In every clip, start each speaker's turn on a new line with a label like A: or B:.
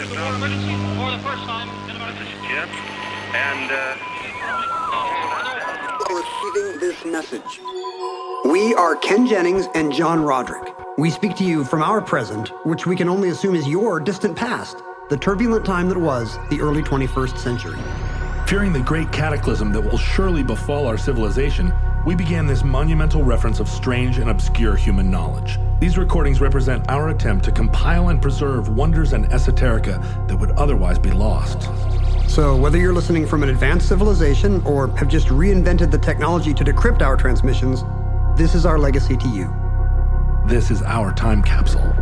A: emergency for the first time in about
B: This is Jim, and
C: Receiving this message. We are Ken Jennings and John Roderick. We speak to you from our present, which we can only assume is your distant past, the turbulent time that was the early 21st century.
D: Fearing the great cataclysm that will surely befall our civilization, we began this monumental reference of strange and obscure human knowledge. These recordings represent our attempt to compile and preserve wonders and esoterica that would otherwise be lost.
C: So whether you're listening from an advanced civilization or have just reinvented the technology to decrypt our transmissions, this is our legacy to you.
D: This is our time capsule.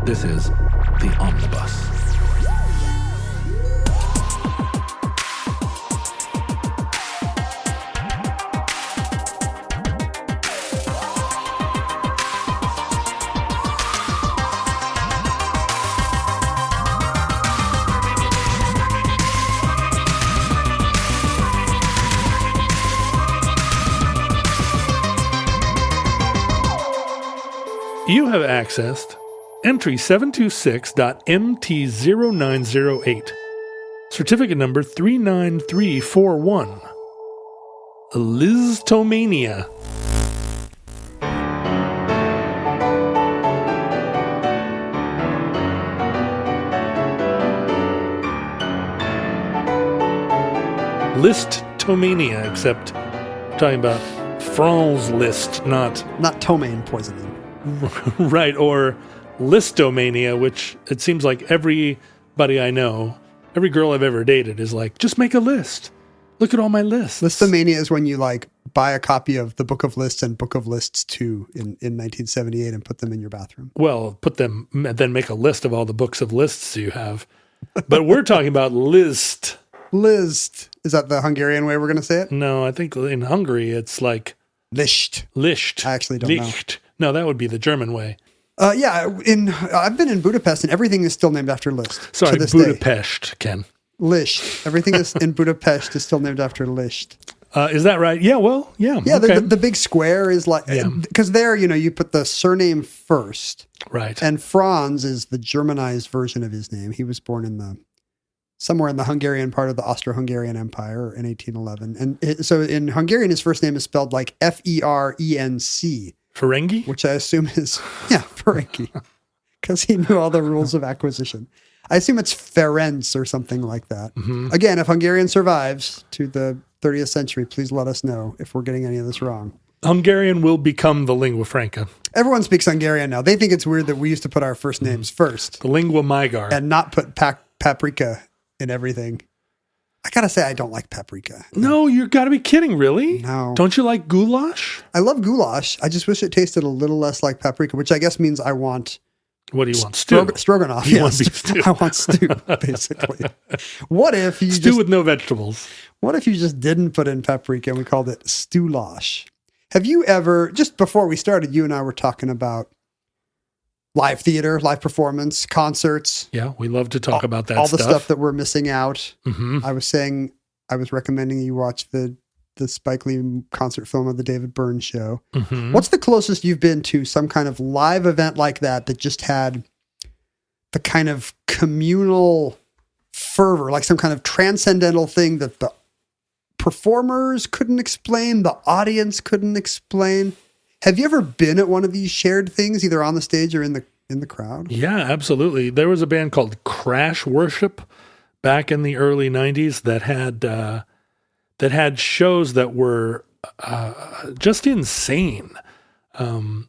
D: This is the Omnibus. You have accessed entry 726.MT0908, certificate number 39341, Lisztomania. Lisztomania, except I'm talking about Franz Liszt, not
C: ptomaine poisoning.
D: Right, or Lisztomania, which it seems like everybody I know, every girl I've ever dated is like, just make a list. Look at all my lists.
E: Lisztomania is when you like buy a copy of the Book of Lists and Book of Lists 2 in 1978 and put them in your bathroom.
D: Well, then make a list of all the books of lists you have. But we're talking about Liszt.
E: Liszt. Is that the Hungarian way we're going to say it?
D: No, I think in Hungary it's like
E: Liszt.
D: Liszt.
E: I actually don't
D: Licht. No, that would be the German way.
E: I've been in Budapest and everything is still named after Liszt.
D: Sorry,
E: to this
D: Budapest, day. Ken.
E: Liszt. Everything is in Budapest is still named after Liszt.
D: Is that right? Yeah, well, yeah.
E: Yeah,
D: okay.
E: the big square is like, because there, you put the surname first.
D: Right.
E: And Franz is the Germanized version of his name. He was born somewhere in the Hungarian part of the Austro-Hungarian Empire in 1811. And so in Hungarian, his first name is spelled like Ferenc.
D: Ferengi?
E: Which I assume is, Ferengi. Because he knew all the rules of acquisition. I assume it's Ferenc or something like that. Mm-hmm. Again, if Hungarian survives to the 30th century, please let us know if we're getting any of this wrong.
D: Hungarian will become the lingua franca.
E: Everyone speaks Hungarian now. They think it's weird that we used to put our first names first.
D: The lingua mygar.
E: And not put paprika in everything. I gotta say, I don't like paprika.
D: No, you gotta be kidding, really?
E: No.
D: Don't you like goulash?
E: I love goulash. I just wish it tasted a little less like paprika, which I guess means I want...
D: What do you want? Stew?
E: Stroganoff.
D: You want beef stew.
E: I want stew, basically. What if you
D: stew with no vegetables?
E: What if you just didn't put in paprika and we called it stewlash? Have you ever, just before we started, you and I were talking about live theater, live performance, concerts.
D: Yeah, we love to talk about that
E: all
D: stuff.
E: The stuff that we're missing out.
D: Mm-hmm.
E: I was recommending you watch the Spike Lee concert film of the David Byrne Show.
D: Mm-hmm.
E: What's the closest you've been to some kind of live event like that just had the kind of communal fervor, like some kind of transcendental thing that the performers couldn't explain, the audience couldn't explain? Have you ever been at one of these shared things, either on the stage or in the crowd?
D: Yeah, absolutely. There was a band called Crash Worship back in the early 90s that had shows that were just insane. And,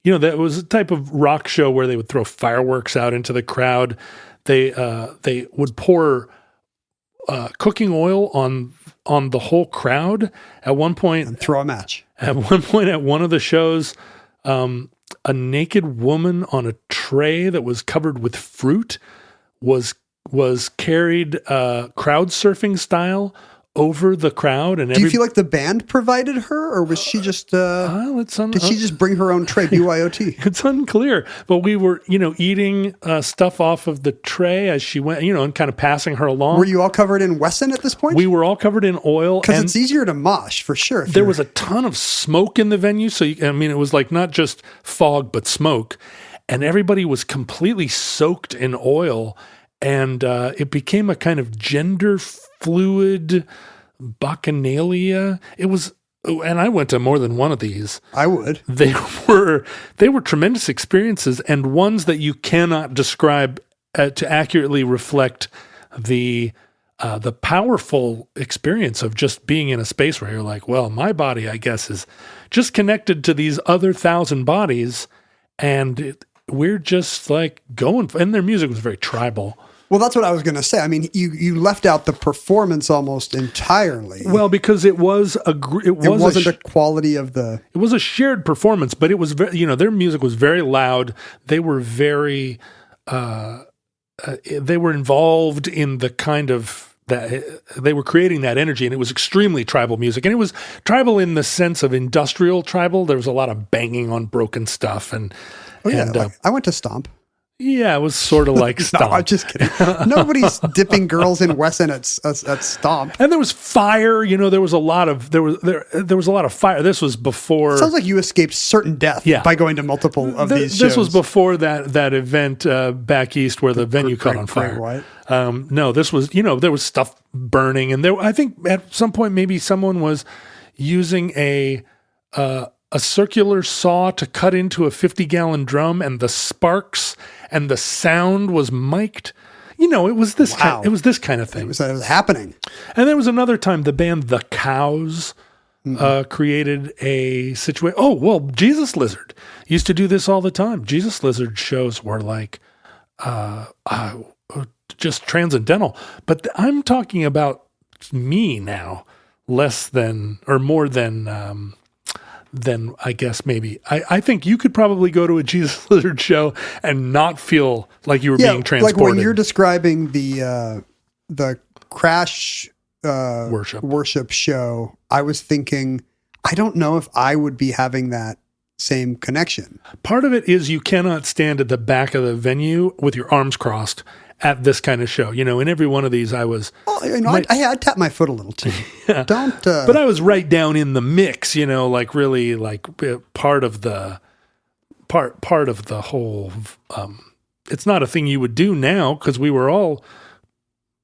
D: that was a type of rock show where they would throw fireworks out into the crowd. They would pour cooking oil on the whole crowd at one point.
E: And throw a match.
D: At one point at one of the shows, a naked woman on a tray that was covered with fruit was carried crowd surfing style over the crowd. And
E: do you feel like the band provided her, or was she just? Did she just bring her own tray? BYOT.
D: It's unclear, but we were, eating stuff off of the tray as she went, and kind of passing her along.
E: Were you all covered in Wesson at this point?
D: We were all covered in oil,
E: because it's easier to mosh for sure.
D: There was a ton of smoke in the venue, so it was like not just fog but smoke. and everybody was completely soaked in oil, and it became a kind of gender fluid bacchanalia. It was, and I went to more than one of these.
E: I would.
D: They were tremendous experiences, and ones that you cannot describe to accurately reflect the powerful experience of just being in a space where you're like, well, my body, I guess, is just connected to these other 1,000 bodies, and we're just like going. And their music was very tribal.
E: Well, that's what I was going to say. I mean, you left out the performance almost entirely.
D: Well, because it wasn't
E: a quality of the.
D: It was a shared performance, but it was very, their music was very loud. They were very. They were involved in the kind of that they were creating that energy, and it was extremely tribal music. And it was tribal in the sense of industrial tribal. There was a lot of banging on broken stuff, and
E: I went to Stomp.
D: Yeah, it was sort of like Stomp.
E: No, I'm just kidding. Nobody's dipping girls in Wesson at Stomp.
D: And there was fire. There was a lot of there was a lot of fire. This was before.
E: Sounds like you escaped certain death by going to multiple of these shows.
D: This was before that event back east where the venue caught on fire. No, this was there was stuff burning, and I think at some point maybe someone was using a circular saw to cut into a 50-gallon drum, and the sparks and the sound was mic'd. It was this kind of thing.
E: It was happening.
D: And there was another time the band The Cows created a situation. Oh, well, Jesus Lizard used to do this all the time. Jesus Lizard shows were like just transcendental. But I'm talking about me now, less than or more than I guess maybe. I think you could probably go to a Jesus Lizard show and not feel like you were being transported.
E: Like when you're describing the Crash worship show, I was thinking, I don't know if I would be having that same connection.
D: Part of it is you cannot stand at the back of the venue with your arms crossed at this kind of show. In every one of these I was...
E: I tapped my foot a little too.
D: Yeah. But I was right down in the mix, like really like part of the whole... it's not a thing you would do now because we were all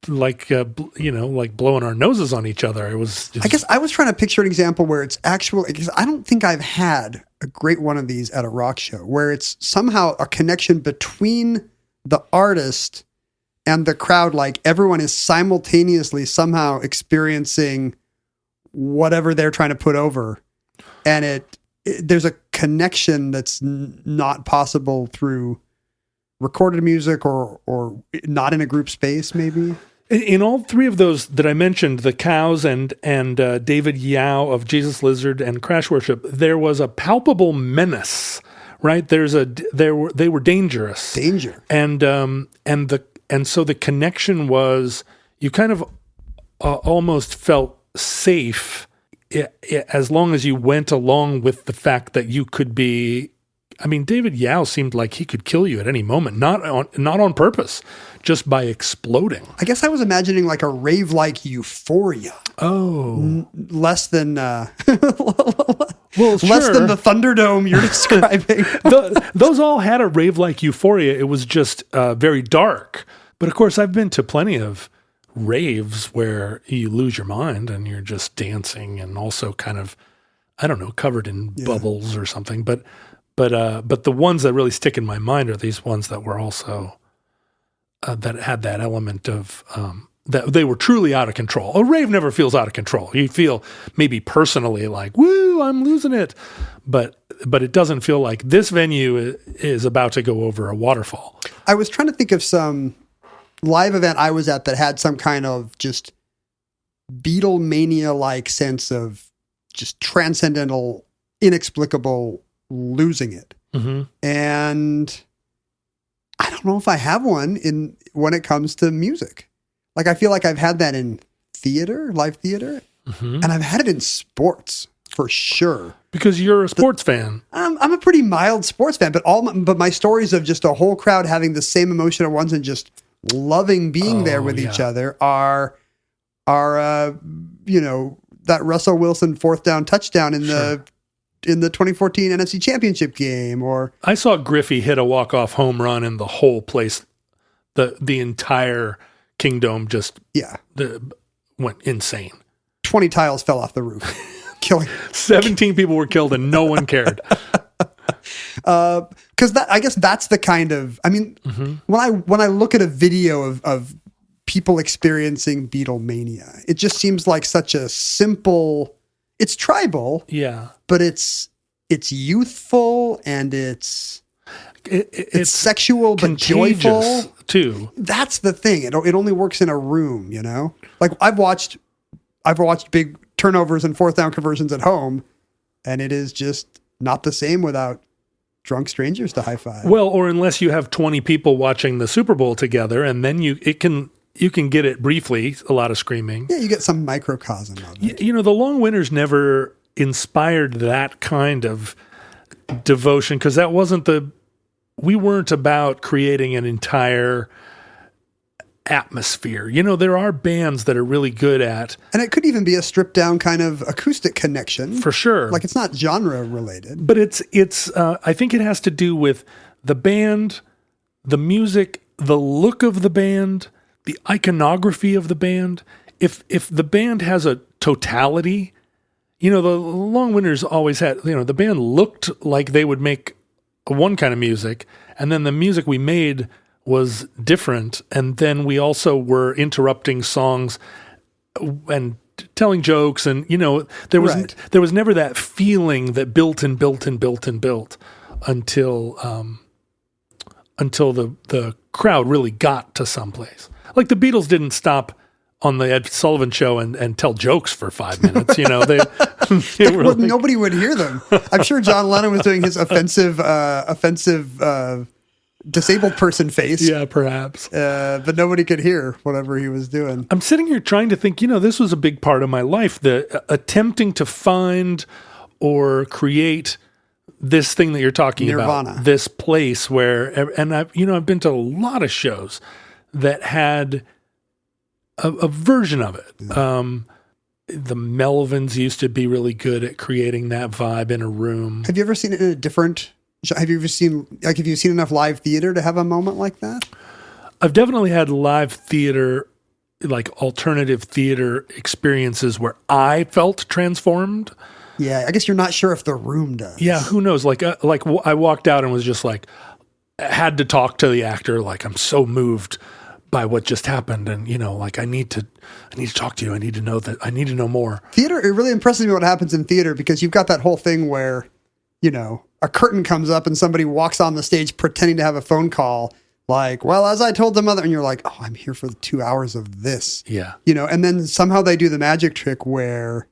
D: like, like blowing our noses on each other. It was just...
E: I guess I was trying to picture an example where it's actual... Because I don't think I've had a great one of these at a rock show where it's somehow a connection between the artist and the crowd, like everyone is simultaneously somehow experiencing whatever they're trying to put over. And there's a connection that's not possible through recorded music or not in a group space, maybe.
D: In all three of those that I mentioned, the Cows and David Yao of Jesus Lizard and Crash Worship, there was a palpable menace, right? They were dangerous.
E: Danger.
D: And so the connection was, you kind of almost felt safe as long as you went along with the fact that you could be. I mean, David Yao seemed like he could kill you at any moment, not on purpose, just by exploding.
E: I guess I was imagining like a rave-like euphoria.
D: Oh,
E: less than
D: well,
E: less than the Thunderdome you're describing.
D: Those all had a rave-like euphoria. It was just very dark. But of course, I've been to plenty of raves where you lose your mind and you're just dancing and also kind of, I don't know, covered in bubbles or something. But the ones that really stick in my mind are these ones that were also that had that element of that they were truly out of control. A rave never feels out of control. You feel maybe personally like, woo, I'm losing it. But it doesn't feel like this venue is about to go over a waterfall.
E: I was trying to think of some live event I was at that had some kind of just Beatlemania-like sense of just transcendental, inexplicable losing it.
D: Mm-hmm.
E: And I don't know if I have one when it comes to music. Like, I feel like I've had that in theater, live theater, and I've had it in sports for sure.
D: Because you're a sports fan.
E: I'm a pretty mild sports fan, but my stories of just a whole crowd having the same emotion at once and just loving being there with each other are that Russell Wilson 4th down touchdown in in the 2014 NFC Championship game, or
D: I saw Griffey hit a walk-off home run and the whole place, the entire Kingdome just went insane.
E: 20 tiles fell off the roof, killing
D: 17 people were killed and no one cared.
E: Because I guess that's the kind of, I mean, when I look at a video of people experiencing Beatlemania, it just seems like such a simple, it's tribal, but it's youthful and it's sexual but joyful
D: too.
E: That's the thing. It only works in a room, you know. Like I've watched big turnovers and fourth down conversions at home, and it is just not the same without drunk strangers to high five.
D: Well, or unless you have 20 people watching the Super Bowl together, and then you can get it briefly, a lot of screaming.
E: Yeah, you get some microcosm of it.
D: You know, the Long Winters never inspired that kind of devotion because that wasn't we weren't about creating an entire atmosphere. You know, there are bands that are really good at.
E: And it could even be a stripped down kind of acoustic connection.
D: For sure.
E: Like it's not genre related.
D: But it's I think it has to do with the band, the music, the look of the band, the iconography of the band. If the band has a totality, you know, the Long Winters always had, you know, the band looked like they would make one kind of music, and then the music we made was different, and then we also were interrupting songs and telling jokes, and you know there was never that feeling that built and built and built and built until the crowd really got to someplace. Like the Beatles didn't stop on the Ed Sullivan Show and tell jokes for 5 minutes. You know, they were like,
E: nobody would hear them. I'm sure John Lennon was doing his offensive disabled person face.
D: Yeah, perhaps.
E: But nobody could hear whatever he was doing.
D: I'm sitting here trying to think, you know, this was a big part of my life, the attempting to find or create this thing that you're talking
E: Nirvana.
D: about, this place where, and I've been to a lot of shows that had a version of it. The Melvins used to be really good at creating that vibe in a room.
E: Have you ever seen it in a different? Have you seen enough live theater to have a moment like that?
D: I've definitely had live theater, like alternative theater experiences where I felt transformed.
E: Yeah, I guess you're not sure if the room does.
D: Yeah, who knows? Like I walked out and was just like, had to talk to the actor. Like, I'm so moved by what just happened, and you know, like I need to talk to you. I need to know that. I need to know more.
E: Theater, it really impresses me what happens in theater because you've got that whole thing where, you know, a curtain comes up and somebody walks on the stage pretending to have a phone call. Like, well, as I told the mother, and you're like, oh, I'm here for 2 hours of this.
D: Yeah.
E: You know, and then somehow they do the magic trick where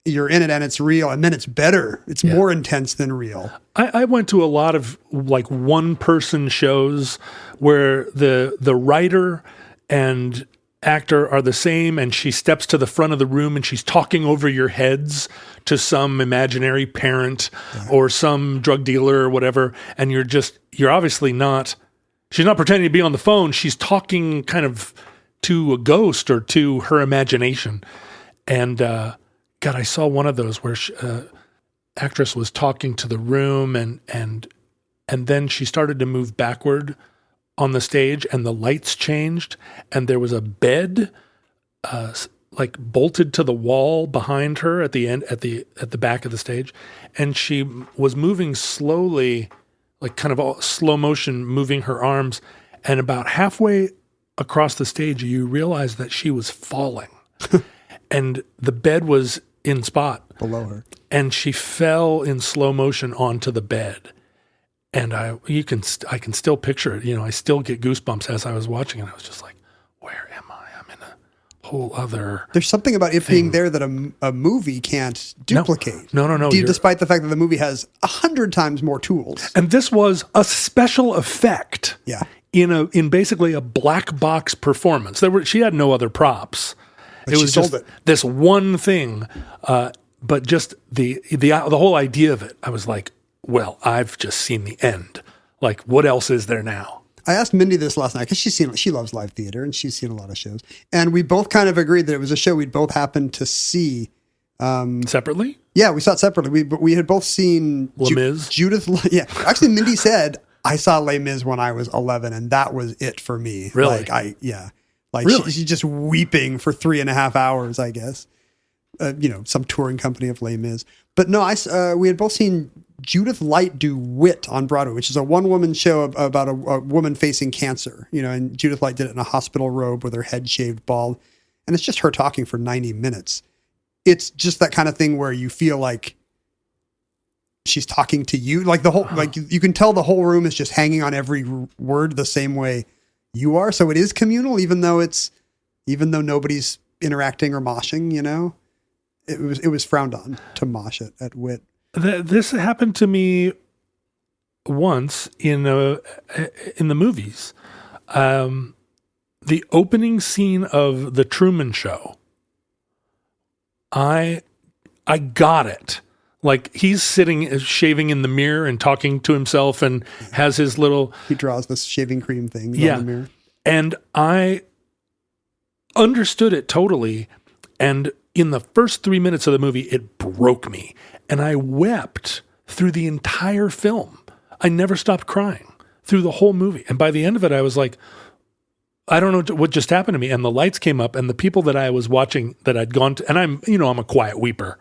E: you're in it and it's real, and then it's better. It's more intense than real.
D: I went to a lot of like one person shows where the writer and actor are the same, and she steps to the front of the room and she's talking over your heads to some imaginary parent or some drug dealer or whatever. And you're obviously not, she's not pretending to be on the phone. She's talking kind of to a ghost or to her imagination. And, God, I saw one of those where actress was talking to the room and then she started to move backward on the stage and the lights changed and there was a bed like bolted to the wall behind her at the end at the back of the stage, and she was moving slowly, like kind of all slow motion, moving her arms, and about halfway across the stage you realize that she was falling and the bed was in spot
E: below her, and
D: she fell in slow motion onto the bed. And I can still picture it. You know, I still get goosebumps as I was watching it. I was just like, where am I? I'm in a whole other.
E: There's something about it being there that a movie can't duplicate.
D: No.
E: Despite the fact that the movie has 100 times more tools.
D: And this was a special effect.
E: Yeah.
D: In basically a black box performance. She had no other props.
E: But it was just
D: this one thing, but just the whole idea of it. I was like, well, I've just seen the end. Like, what else is there now?
E: I asked Mindy this last night because she loves live theater and she's seen a lot of shows, and we both kind of agreed that it was a show we'd both happened to see
D: separately.
E: Yeah, we saw it separately. But we had both seen
D: Les Mis?
E: Judith. Yeah, actually, Mindy said I saw Les Mis when I was 11, and that was it for me.
D: Really?
E: Really? She's just weeping for 3.5 hours, I guess. Some touring company of Les Mis. But no, we had both seen Judith Light do Wit on Broadway, which is a one-woman show about a woman facing cancer. And Judith Light did it in a hospital robe with her head shaved bald, and it's just her talking for 90 minutes. It's just that kind of thing where you feel like she's talking to you, like you can tell the whole room is just hanging on every word the same way you are. So it is communal, even though nobody's interacting or moshing. It was frowned on to mosh at Wit.
D: This happened to me once in the movies. The opening scene of The Truman Show. I got it. Like he's sitting, shaving in the mirror and talking to himself and has his little...
E: He draws this shaving cream thing on the mirror.
D: And I understood it totally. And in the first 3 minutes of the movie, it broke me. And I wept through the entire film. I never stopped crying through the whole movie. And by the end of it, I was like, I don't know what just happened to me. And the lights came up and the people that I was watching that I'd gone to, and I'm a quiet weeper.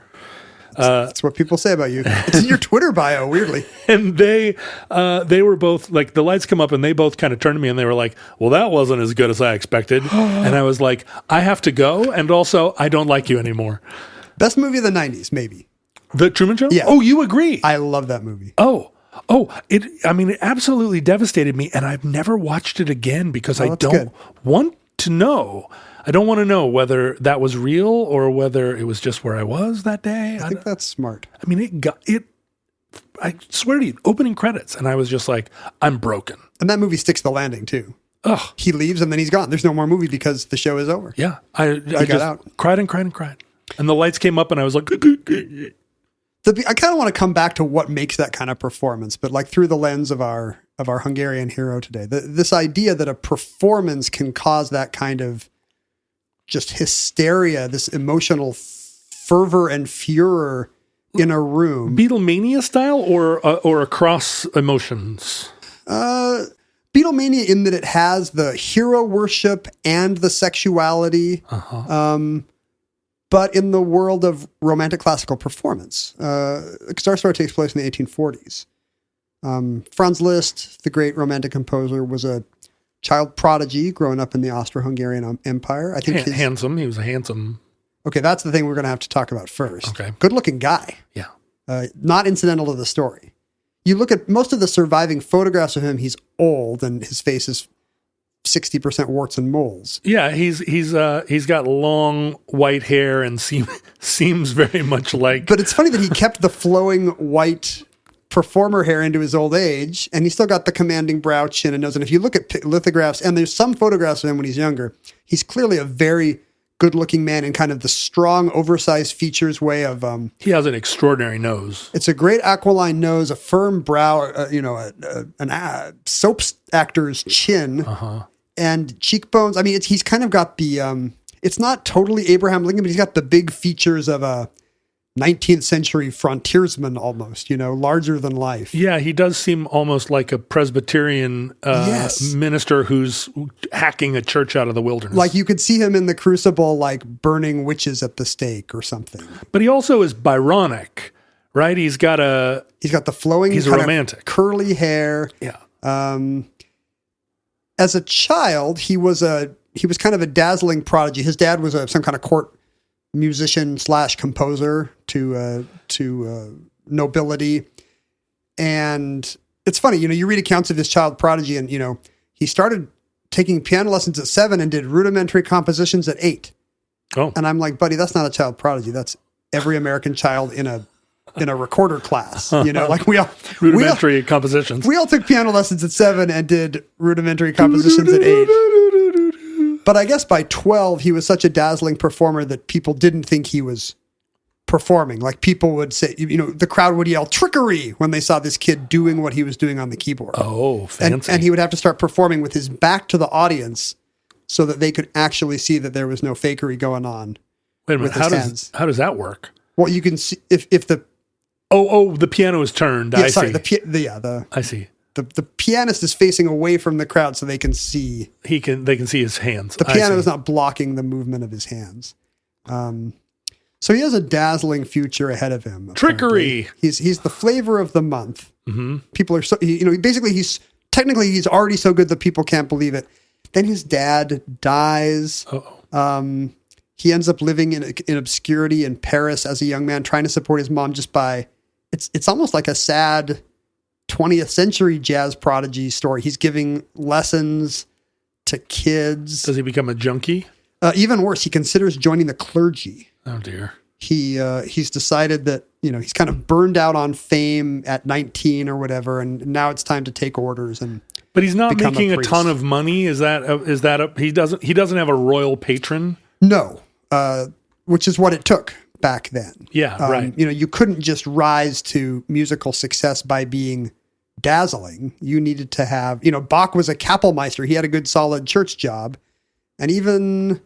E: That's what people say about you. It's in your Twitter bio, weirdly.
D: And they were both like, the lights come up and they both kind of turned to me and they were like, well, that wasn't as good as I expected. And I was like, I have to go. And also I don't like you anymore.
E: Best movie of the 90s, maybe.
D: The Truman Show?
E: Yeah.
D: Oh, you agree.
E: I love that movie.
D: It absolutely devastated me, and I've never watched it again because I don't want to know. I don't want to know whether that was real or whether it was just where I was that day.
E: I think that's smart.
D: I mean, I swear to you, opening credits, and I was just like, I'm broken.
E: And that movie sticks the landing, too.
D: Ugh.
E: He leaves, and then he's gone. There's no more movie because the show is over.
D: Yeah. I just
E: out.
D: cried and cried and cried. And the lights came up, and I was like...
E: I kind of want to come back to what makes that kind of performance, but like through the lens of our Hungarian hero today, this idea that a performance can cause that kind of just hysteria, this emotional fervor and furor in a room.
D: Beatlemania style or across emotions?
E: Beatlemania in that it has the hero worship and the sexuality. But in the world of romantic classical performance, because our story takes place in the 1840s. Franz Liszt, the great romantic composer, was a child prodigy growing up in the Austro-Hungarian Empire. I think
D: handsome. He was a handsome.
E: Okay, that's the thing we're going to have to talk about first.
D: Okay,
E: good-looking guy.
D: Yeah,
E: not incidental to the story. You look at most of the surviving photographs of him; he's old and his face is 60% warts and moles.
D: Yeah, he's got long white hair and seems very much like.
E: But it's funny that he kept the flowing white performer hair into his old age, and he still got the commanding brow, chin, and nose. And if you look at lithographs, and there's some photographs of him when he's younger, he's clearly a very good-looking man in kind of the strong, oversized features way of.
D: He has an extraordinary nose.
E: It's a great aquiline nose, a firm brow, a soap actor's chin. And cheekbones. I mean, he's kind of got the, it's not totally Abraham Lincoln, but he's got the big features of a 19th century frontiersman almost, larger than life.
D: Yeah, he does seem almost like a Presbyterian minister who's hacking a church out of the wilderness.
E: Like you could see him in the Crucible, like burning witches at the stake or something.
D: But he also is Byronic, right? He's got the
E: flowing,
D: he's a romantic,
E: curly hair.
D: Yeah.
E: As a child, he was kind of a dazzling prodigy. His dad was some kind of court musician / composer to nobility. And it's funny, you read accounts of his child prodigy and, he started taking piano lessons at 7 and did rudimentary compositions at 8.
D: Oh.
E: And I'm like, buddy, that's not a child prodigy. That's every American child in a recorder class, like
D: rudimentary compositions.
E: We all took piano lessons at 7 and did rudimentary compositions at 8. But I guess by 12, he was such a dazzling performer that people didn't think he was performing. Like people would say, the crowd would yell trickery when they saw this kid doing what he was doing on the keyboard.
D: Oh, fancy.
E: And he would have to start performing with his back to the audience so that they could actually see that there was no fakery going on.
D: Wait a minute, how does that work?
E: Well, you can see if the
D: the piano is turned.
E: yeah,
D: I
E: sorry,
D: see.
E: I
D: see.
E: The pianist is facing away from the crowd so they can see.
D: They can see his hands.
E: The piano is not blocking the movement of his hands. So he has a dazzling future ahead of him.
D: Trickery.
E: Apparently. He's the flavor of the month.
D: Mm-hmm.
E: People are basically he's already so good that people can't believe it. Then his dad dies. He ends up living in obscurity in Paris as a young man, trying to support his mom just by. It's almost like a sad 20th century jazz prodigy story. He's giving lessons to kids.
D: Does he become a junkie?
E: Even worse, he considers joining the clergy.
D: Oh dear.
E: He's decided that, he's kind of burned out on fame at 19 or whatever, and now it's time to take orders.
D: But he's not making a ton of money. Is that he doesn't have a royal patron?
E: No, which is what it took back then.
D: Yeah, right.
E: You couldn't just rise to musical success by being dazzling. You needed to have, Bach was a Kapellmeister. He had a good solid church job, and even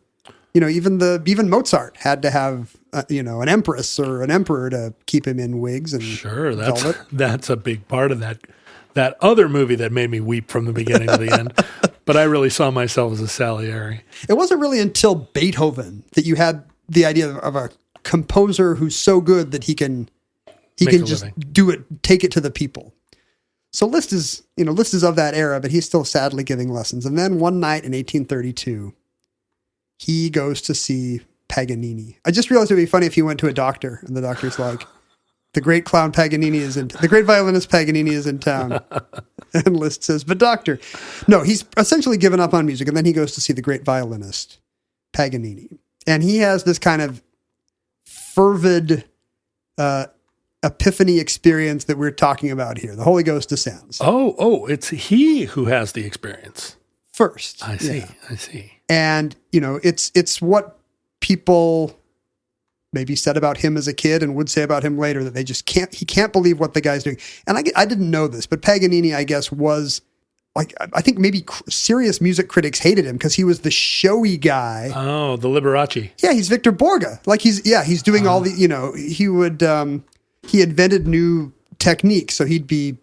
E: Mozart had to have, an empress or an emperor to keep him in wigs and
D: sure.
E: velvet.
D: That's a big part of that other movie that made me weep from the beginning to the end. But I really saw myself as a Salieri.
E: It wasn't really until Beethoven that you had the idea of a composer who's so good that he can just do it, take it to the people. So Liszt is of that era, but he's still sadly giving lessons. And then one night in 1832, he goes to see Paganini. I just realized it would be funny if he went to a doctor and the doctor's like, the great the great violinist Paganini is in town. And Liszt says, but doctor, no, he's essentially given up on music. And then he goes to see the great violinist Paganini. And he has this kind of fervid epiphany experience that we're talking about here. The Holy Ghost descends.
D: Oh, it's he who has the experience.
E: First.
D: I see.
E: Yeah.
D: I see.
E: And, it's what people maybe said about him as a kid and would say about him later, that he can't believe what the guy's doing. And I didn't know this, but Paganini, I guess, was like, I think maybe serious music critics hated him because he was the showy guy.
D: Oh, the Liberace.
E: Yeah, he's Victor Borge. Like he's doing all the, he invented new techniques. So he'd be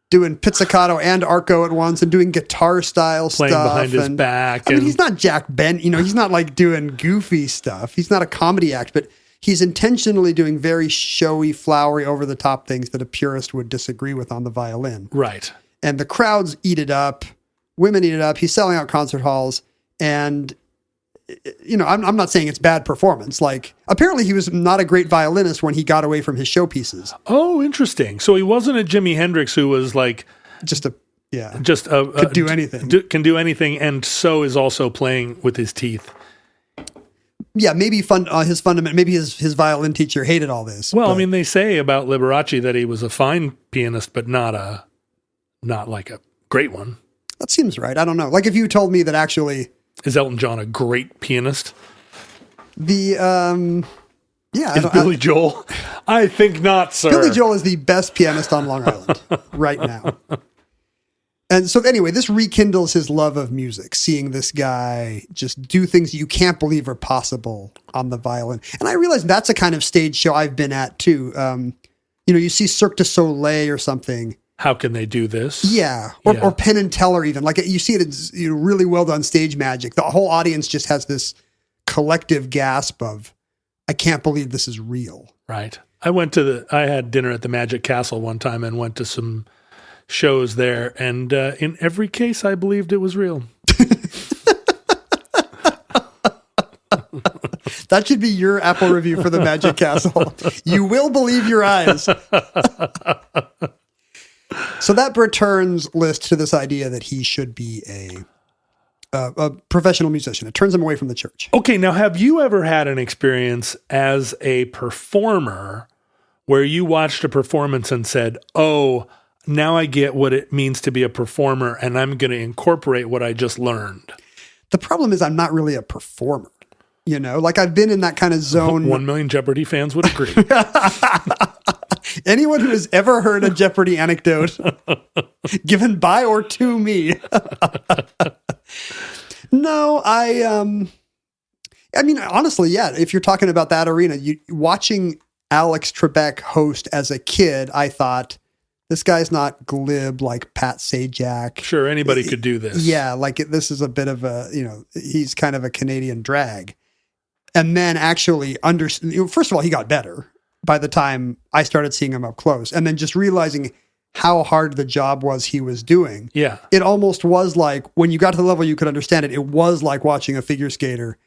E: doing pizzicato and arco at once and doing guitar style
D: playing
E: stuff.
D: Behind his back.
E: I mean, he's not Jack Ben, he's not like doing goofy stuff. He's not a comedy act, but he's intentionally doing very showy, flowery, over the top things that a purist would disagree with on the violin.
D: Right.
E: And the crowds eat it up. Women eat it up. He's selling out concert halls. And, I'm not saying it's bad performance. Like, apparently he was not a great violinist when he got away from his showpieces.
D: Oh, interesting. So he wasn't a Jimi Hendrix who was like...
E: could do anything.
D: Can do anything, and so is also playing with his teeth.
E: Yeah, maybe his violin teacher hated all this.
D: Well, I mean, they say about Liberace that he was a fine pianist, but not like a great one.
E: That seems right. I don't know. Like if you told me that actually...
D: Is Elton John a great pianist?
E: Is
D: Billy Joel? I think not, sir.
E: Billy Joel is the best pianist on Long Island right now. And so anyway, this rekindles his love of music, seeing this guy just do things you can't believe are possible on the violin. And I realize that's a kind of stage show I've been at too. You see Cirque du Soleil or something.
D: How can they do this?
E: Yeah. Or Penn and Teller even. Like you see it as really well done stage magic. The whole audience just has this collective gasp of, I can't believe this is real.
D: Right. I had dinner at the Magic Castle one time and went to some shows there. And in every case, I believed it was real.
E: That should be your Apple review for the Magic Castle. You will believe your eyes. So that returns Liszt to this idea that he should be a professional musician. It turns him away from the church.
D: Okay, now have you ever had an experience as a performer where you watched a performance and said, oh, now I get what it means to be a performer and I'm going to incorporate what I just learned?
E: The problem is I'm not really a performer. Like I've been in that kind of zone.
D: 1 million Jeopardy fans would agree.
E: Anyone who has ever heard a Jeopardy anecdote given by or to me. No, I mean, honestly, yeah. If you're talking about that arena, watching Alex Trebek host as a kid, I thought, this guy's not glib like Pat Sajak.
D: Sure, anybody could do this.
E: Yeah, like this is a bit of a, he's kind of a Canadian drag. And then actually, first of all, he got better by the time I started seeing him up close. And then just realizing how hard the job was he was doing.
D: Yeah.
E: It almost was like, when you got to the level you could understand it, it was like watching a figure skater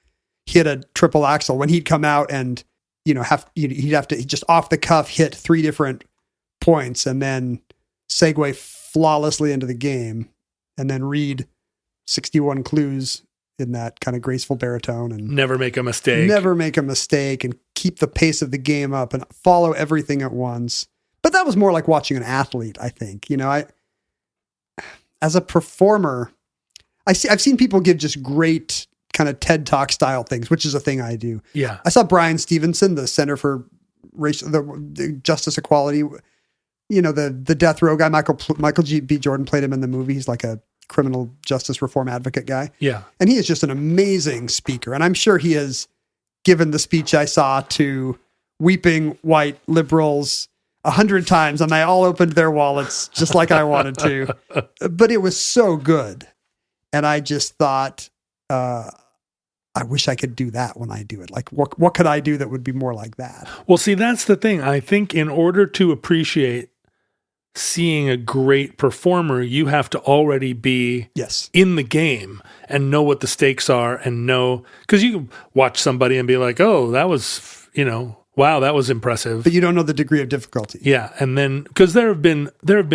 E: hit a triple axel when he'd come out and, he'd have to just off the cuff hit 3 different points and then segue flawlessly into the game and then read 61 clues in that kind of graceful baritone and
D: never make a mistake
E: and keep the pace of the game up and follow everything at once. But that was more like watching an athlete, I think. As a performer, I've seen people give just great kind of TED Talk style things, which is a thing I do.
D: Yeah.
E: I saw Brian Stevenson, the Center for the Justice Equality, the death row guy, Michael B. Jordan played him in the movie. He's like a criminal justice reform advocate guy.
D: Yeah.
E: And he is just an amazing speaker. And I'm sure he has given the speech I saw to weeping white liberals 100 times, and they all opened their wallets just like I wanted to. But it was so good. And I just thought, I wish I could do that when I do it. Like, what could I do that would be more like that?
D: Well, see, that's the thing. I think in order to appreciate seeing a great performer, you have to already be in the game and know what the stakes are and know, because you can watch somebody and be like, oh, that was, wow, that was impressive.
E: But you don't know the degree of difficulty.
D: Yeah. And then, because there have been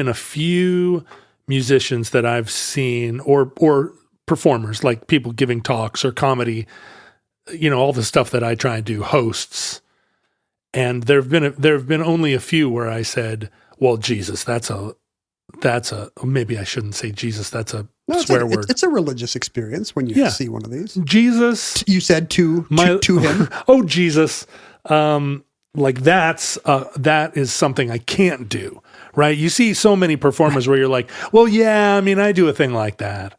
D: a few musicians that I've seen or performers, like people giving talks or comedy, all the stuff that I try and do, hosts. And there have been only a few where I said, well, Jesus, that's a, maybe I shouldn't say Jesus. That's a swear word.
E: It's a religious experience when you see one of these.
D: Jesus.
E: You said to him.
D: Oh, Jesus. Like that is something I can't do, right? You see so many performers where you're like, well, yeah, I mean, I do a thing like that.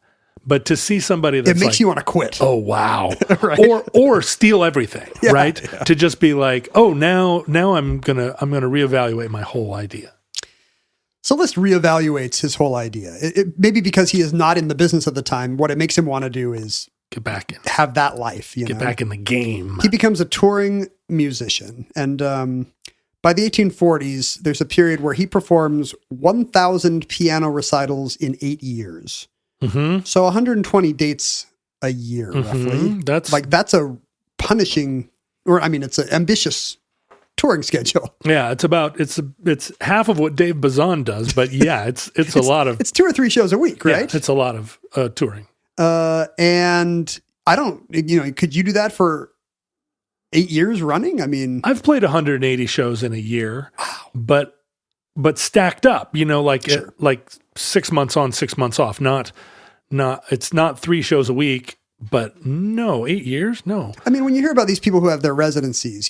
D: But to see somebody that's
E: it makes you want to quit.
D: Oh, wow.
E: Right.
D: Or steal everything, right? Yeah. To just be like, oh, now I'm gonna reevaluate my whole idea.
E: So Liszt reevaluates his whole idea. Maybe because he is not in the business at the time, what it makes him want to do is
D: get back in,
E: have that life.
D: Get back in the game.
E: He becomes a touring musician, and by the 1840s, there's a period where he performs 1,000 piano recitals in 8 years.
D: Mm-hmm.
E: So 120 dates a year, roughly. That's a punishing, it's an ambitious touring schedule.
D: Yeah, it's half of what Dave Bazan does, but yeah, it's a lot of.
E: It's 2 or 3 shows a week, right?
D: Yeah, it's a lot of touring.
E: And I don't, could you do that for 8 years running? I mean,
D: I've played 180 shows in a year, but stacked up, like 6 months on, 6 months off. It's not 3 shows a week, but no, 8 years, no.
E: I mean, when you hear about these people who have their residencies,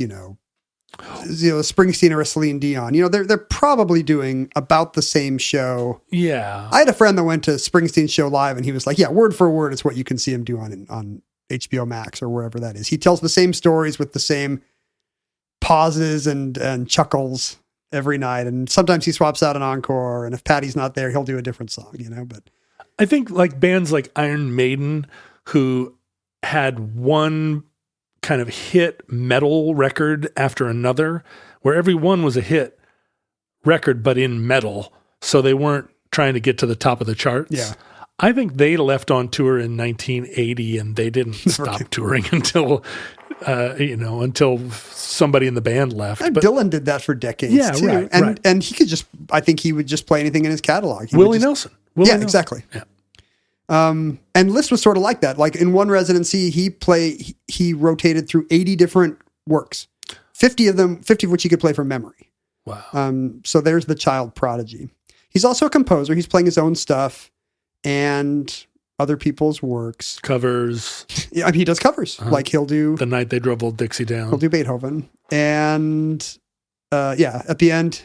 E: Springsteen or a Celine Dion, they're probably doing about the same show.
D: Yeah.
E: I had a friend that went to Springsteen's show live, and he was like, yeah, word for word, it's what you can see him do on HBO Max or wherever that is. He tells the same stories with the same pauses and chuckles every night. And sometimes he swaps out an encore, and if Patty's not there, he'll do a different song, but
D: I think like bands like Iron Maiden, who had one kind of hit metal record after another, where every one was a hit record, but in metal. So they weren't trying to get to the top of the charts.
E: Yeah.
D: I think they left on tour in 1980 and they didn't stop touring until somebody in the band left.
E: And Dylan did that for decades too.
D: Right,
E: and he could I think he would just play anything in his catalog.
D: Willie Nelson.
E: Exactly. Yeah. And Liszt was sort of like that. Like in one residency, he rotated through 80 different works, 50 of which he could play from memory.
D: Wow.
E: So there's the child prodigy. He's also a composer. He's playing his own stuff and other people's works.
D: Covers.
E: Yeah, he does covers. Uh-huh. Like he'll do
D: The Night They Drove Old Dixie Down.
E: He'll do Beethoven. And at the end,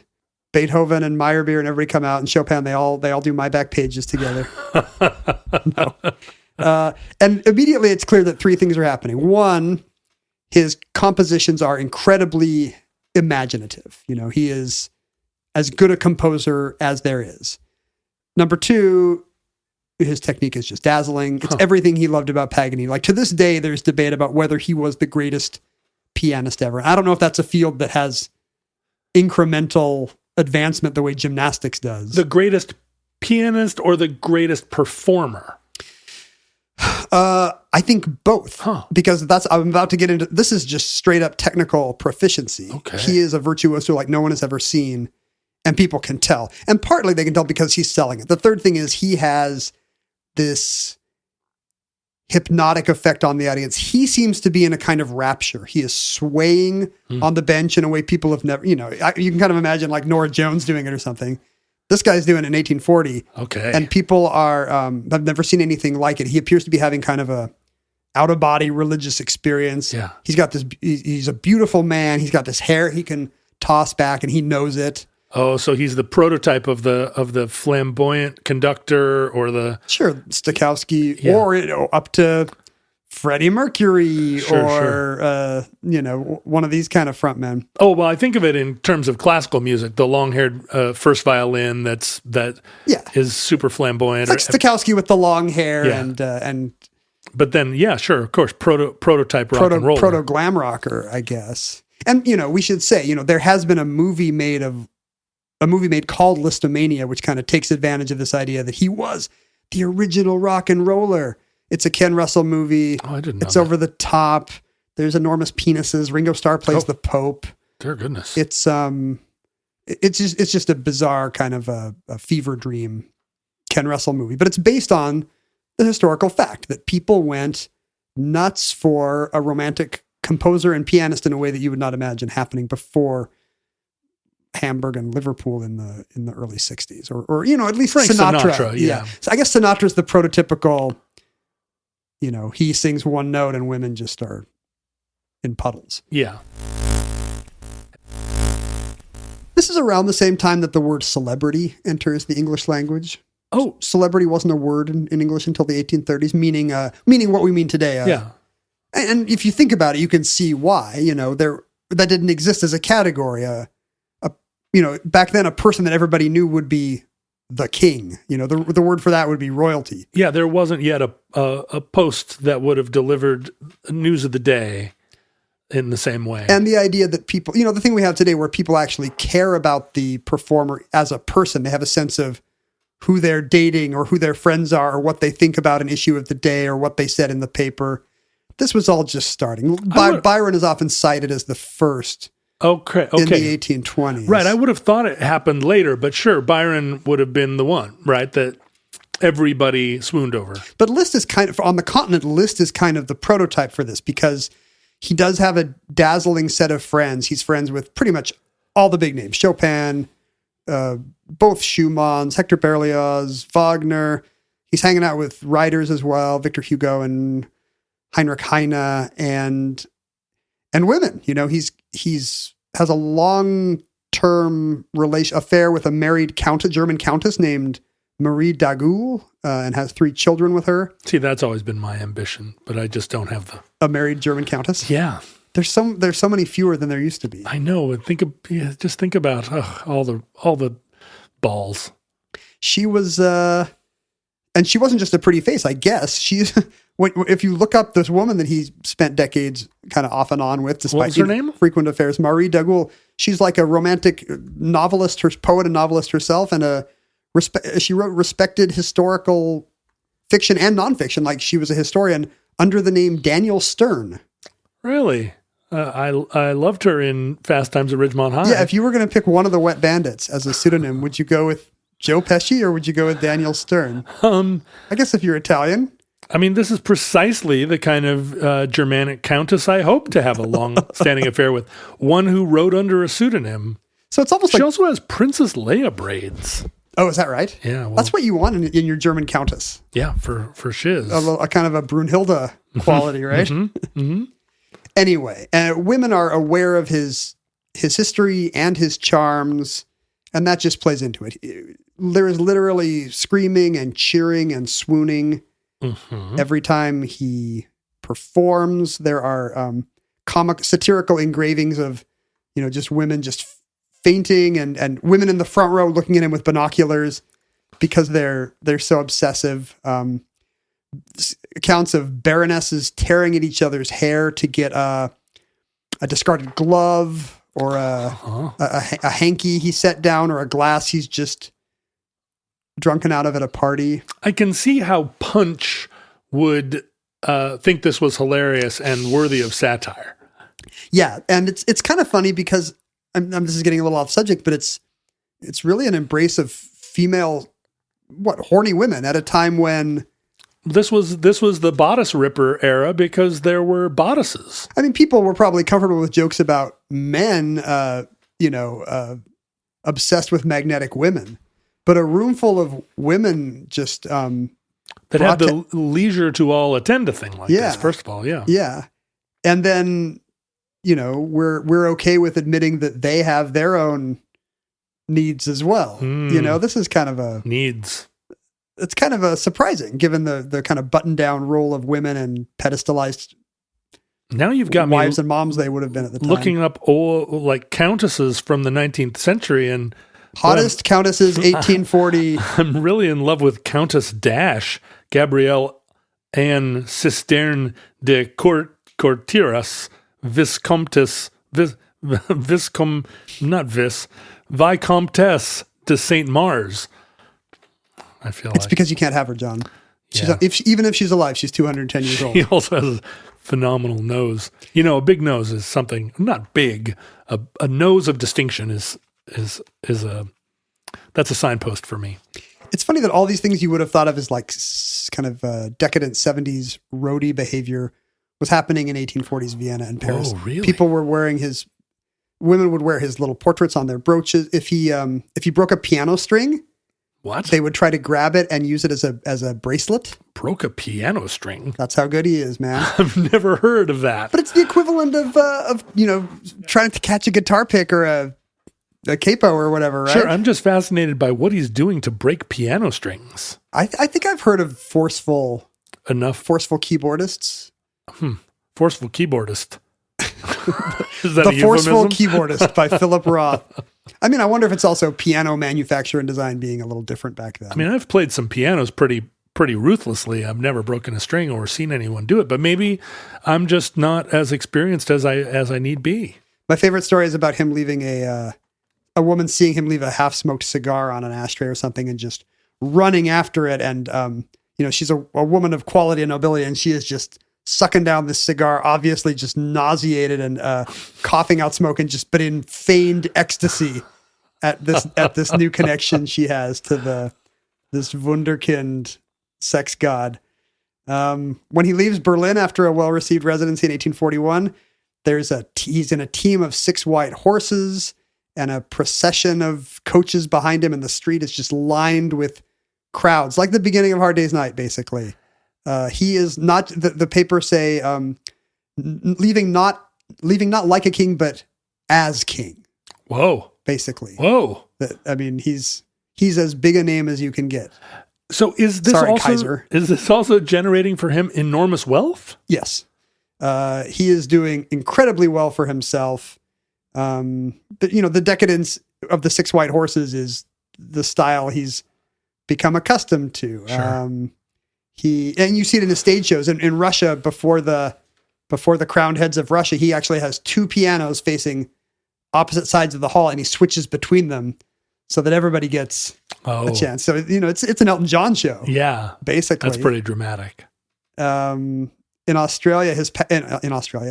E: Beethoven and Meyerbeer and everybody come out, and Chopin, they all do My Back Pages together. And immediately it's clear that 3 things are happening. One, his compositions are incredibly imaginative. He is as good a composer as there is. Number two, his technique is just dazzling. It's everything he loved about Paganini. Like, to this day, there's debate about whether he was the greatest pianist ever. I don't know if that's a field that has incremental advancement the way gymnastics does.
D: The greatest pianist or the greatest performer?
E: I think both, because I'm about to get into, this is just straight up technical proficiency.
D: Okay.
E: He is a virtuoso like no one has ever seen, and people can tell. And partly they can tell because he's selling it. The third thing is he has this hypnotic effect on the audience. He seems to be in a kind of rapture. He is swaying on the bench in a way people have never, you can kind of imagine like Norah Jones doing it or something. This guy's doing it in 1840.
D: Okay.
E: And people have never seen anything like it. He appears to be having kind of a out-of-body religious experience.
D: Yeah.
E: He's a beautiful man. He's got this hair he can toss back and he knows it.
D: Oh, so he's the prototype of the flamboyant conductor or the...
E: Sure, Stokowski, or up to Freddie Mercury, one of these kind of frontmen.
D: Oh, well, I think of it in terms of classical music, the long-haired first violin that is super flamboyant.
E: It's like Stokowski with the long hair and
D: But then, of course, prototype rock and roll.
E: Proto glam rocker, I guess. And, we should say, there has been a movie made called Lisztomania, which kind of takes advantage of this idea that he was the original rock and roller. It's a Ken Russell movie.
D: Oh, I didn't know
E: It's
D: that.
E: over the top. There's enormous penises. Ringo Starr plays the Pope.
D: Dear goodness.
E: It's just a bizarre kind of a fever dream Ken Russell movie. But it's based on the historical fact that people went nuts for a romantic composer and pianist in a way that you would not imagine happening before Hamburg and Liverpool in the early 60s or at least
D: Frank
E: Sinatra.
D: Yeah.
E: So I guess Sinatra's the prototypical, he sings one note and women just are in puddles.
D: Yeah.
E: This is around the same time that the word celebrity enters the English language.
D: Oh,
E: Celebrity wasn't a word in English until the 1830s, meaning what we mean today.
D: yeah.
E: And if you think about it, you can see why, that didn't exist as a category. Back then a person that everybody knew would be the king. The word for that would be royalty.
D: Yeah, there wasn't yet a post that would have delivered news of the day in the same way.
E: And the idea that people, the thing we have today where people actually care about the performer as a person, they have a sense of who they're dating or who their friends are or what they think about an issue of the day or what they said in the paper. This was all just starting. Byron is often cited as the first
D: Okay.
E: in the 1820s.
D: Right. I would have thought it happened later, but sure, Byron would have been the one, right, that everybody swooned over.
E: But Liszt is kind of, on the continent, Liszt is kind of the prototype for this because he does have a dazzling set of friends. He's friends with pretty much all the big names. Chopin, both Schumanns, Hector Berlioz, Wagner. He's hanging out with writers as well, Victor Hugo and Heinrich Heine and women. He's has a long-term affair with a married German countess named Marie Dagoul, and has 3 children with her.
D: See, that's always been my ambition, but I just don't have
E: a married German countess.
D: Yeah,
E: there's so many fewer than there used to be.
D: I know. Just think about all the balls.
E: She was, and she wasn't just a pretty face. I guess she's. If you look up this woman that he spent decades kind of off and on with, despite
D: what was her name?
E: Frequent affairs, Marie Dagoul. She's like a romantic novelist, poet and novelist herself, and she wrote respected historical fiction and nonfiction. Like she was a historian under the name Daniel Stern.
D: Really? I loved her in Fast Times at Ridgemont High.
E: Yeah, if you were going to pick one of the Wet Bandits as a pseudonym, would you go with Joe Pesci or would you go with Daniel Stern? I guess if you're Italian.
D: I mean, this is precisely the kind of Germanic countess I hope to have a long-standing affair with. One who wrote under a pseudonym.
E: So it's almost
D: she also has Princess Leia braids.
E: Oh, is that right?
D: Yeah. Well,
E: that's what you want in your German countess.
D: Yeah, for shiz.
E: A kind of a Brunhilde quality, right?
D: Mm-hmm. Mm-hmm.
E: Anyway, women are aware of his history and his charms, and that just plays into it. There is literally screaming and cheering and swooning. Mm-hmm. Every time he performs. There are satirical engravings of, just women just fainting and women in the front row looking at him with binoculars because they're so obsessive. Accounts of baronesses tearing at each other's hair to get a discarded glove or a hanky he set down or a glass he's just drunken out of at a party. I can see how Punch would think this was hilarious and worthy of satire. Yeah, and it's kind of funny because this is getting a little off subject, but it's really an embrace of female horny women at a time when this was the bodice ripper era because there were bodices. I mean, people were probably comfortable with jokes about men, obsessed with magnetic women, but a room full of women just that had the leisure to all attend a thing like this. First of all, yeah, and then we're okay with admitting that they have their own needs as well. This is kind of a needs. It's kind of a surprising given the kind of button down role of women and pedestalized. Now you've got wives and moms they would have been at the time. Looking up old countesses from the 19th century and hottest countesses 1840. I'm really in love with Countess Dash, Gabrielle Anne Cisterne de Courtiras, Viscomtesse, Vicomtesse de Saint Mars. I feel it's because you can't have her, John. Even if she's alive, she's 210 years old. She also has a phenomenal nose. A big nose is something not big. A nose of distinction is that's a signpost for me. It's funny that all these things you would have thought of as kind of decadent 70s roadie behavior was happening in 1840s Vienna and Paris. Oh, really? People were wearing women would wear his little portraits on their brooches. If he broke a piano string, what? They would try to grab it and use it as a bracelet. Broke a piano string? That's how good he is, man. I've never heard of that. But it's the equivalent of trying to catch a guitar pick or a capo or whatever, right? Sure, I'm just fascinated by what he's doing to break piano strings. I think I've heard of forceful keyboardists. Forceful keyboardist. Is that The Forceful Keyboardist by Philip Roth. I mean, I wonder if it's also piano manufacture and design being a little different back then. I mean, I've played some pianos pretty ruthlessly. I've never broken a string or seen anyone do it, but maybe I'm just not as experienced as I need be. My favorite story is about him leaving a woman seeing him leave a half-smoked cigar on an ashtray or something and just running after it. And, she's a woman of quality and nobility, and she is just sucking down this cigar, obviously just nauseated and coughing out smoke, but in feigned ecstasy at this new connection she has to this wunderkind sex god. When he leaves Berlin after a well-received residency in 1841, he's in a team of 6 white horses, and a procession of coaches behind him, and the street is just lined with crowds, like the beginning of Hard Day's Night, basically. He is not, the papers say, leaving not like a king, but as king. Whoa. Basically. Whoa. He's as big a name as you can get. So is this also generating for him enormous wealth? Yes. He is doing incredibly well for himself. But the decadence of the 6 white horses is the style he's become accustomed to. Sure. And you see it in his stage shows in Russia before the crowned heads of Russia. He actually has 2 pianos facing opposite sides of the hall, and he switches between them so that everybody gets a chance. So it's an Elton John show. Yeah, basically, that's pretty dramatic. In Australia,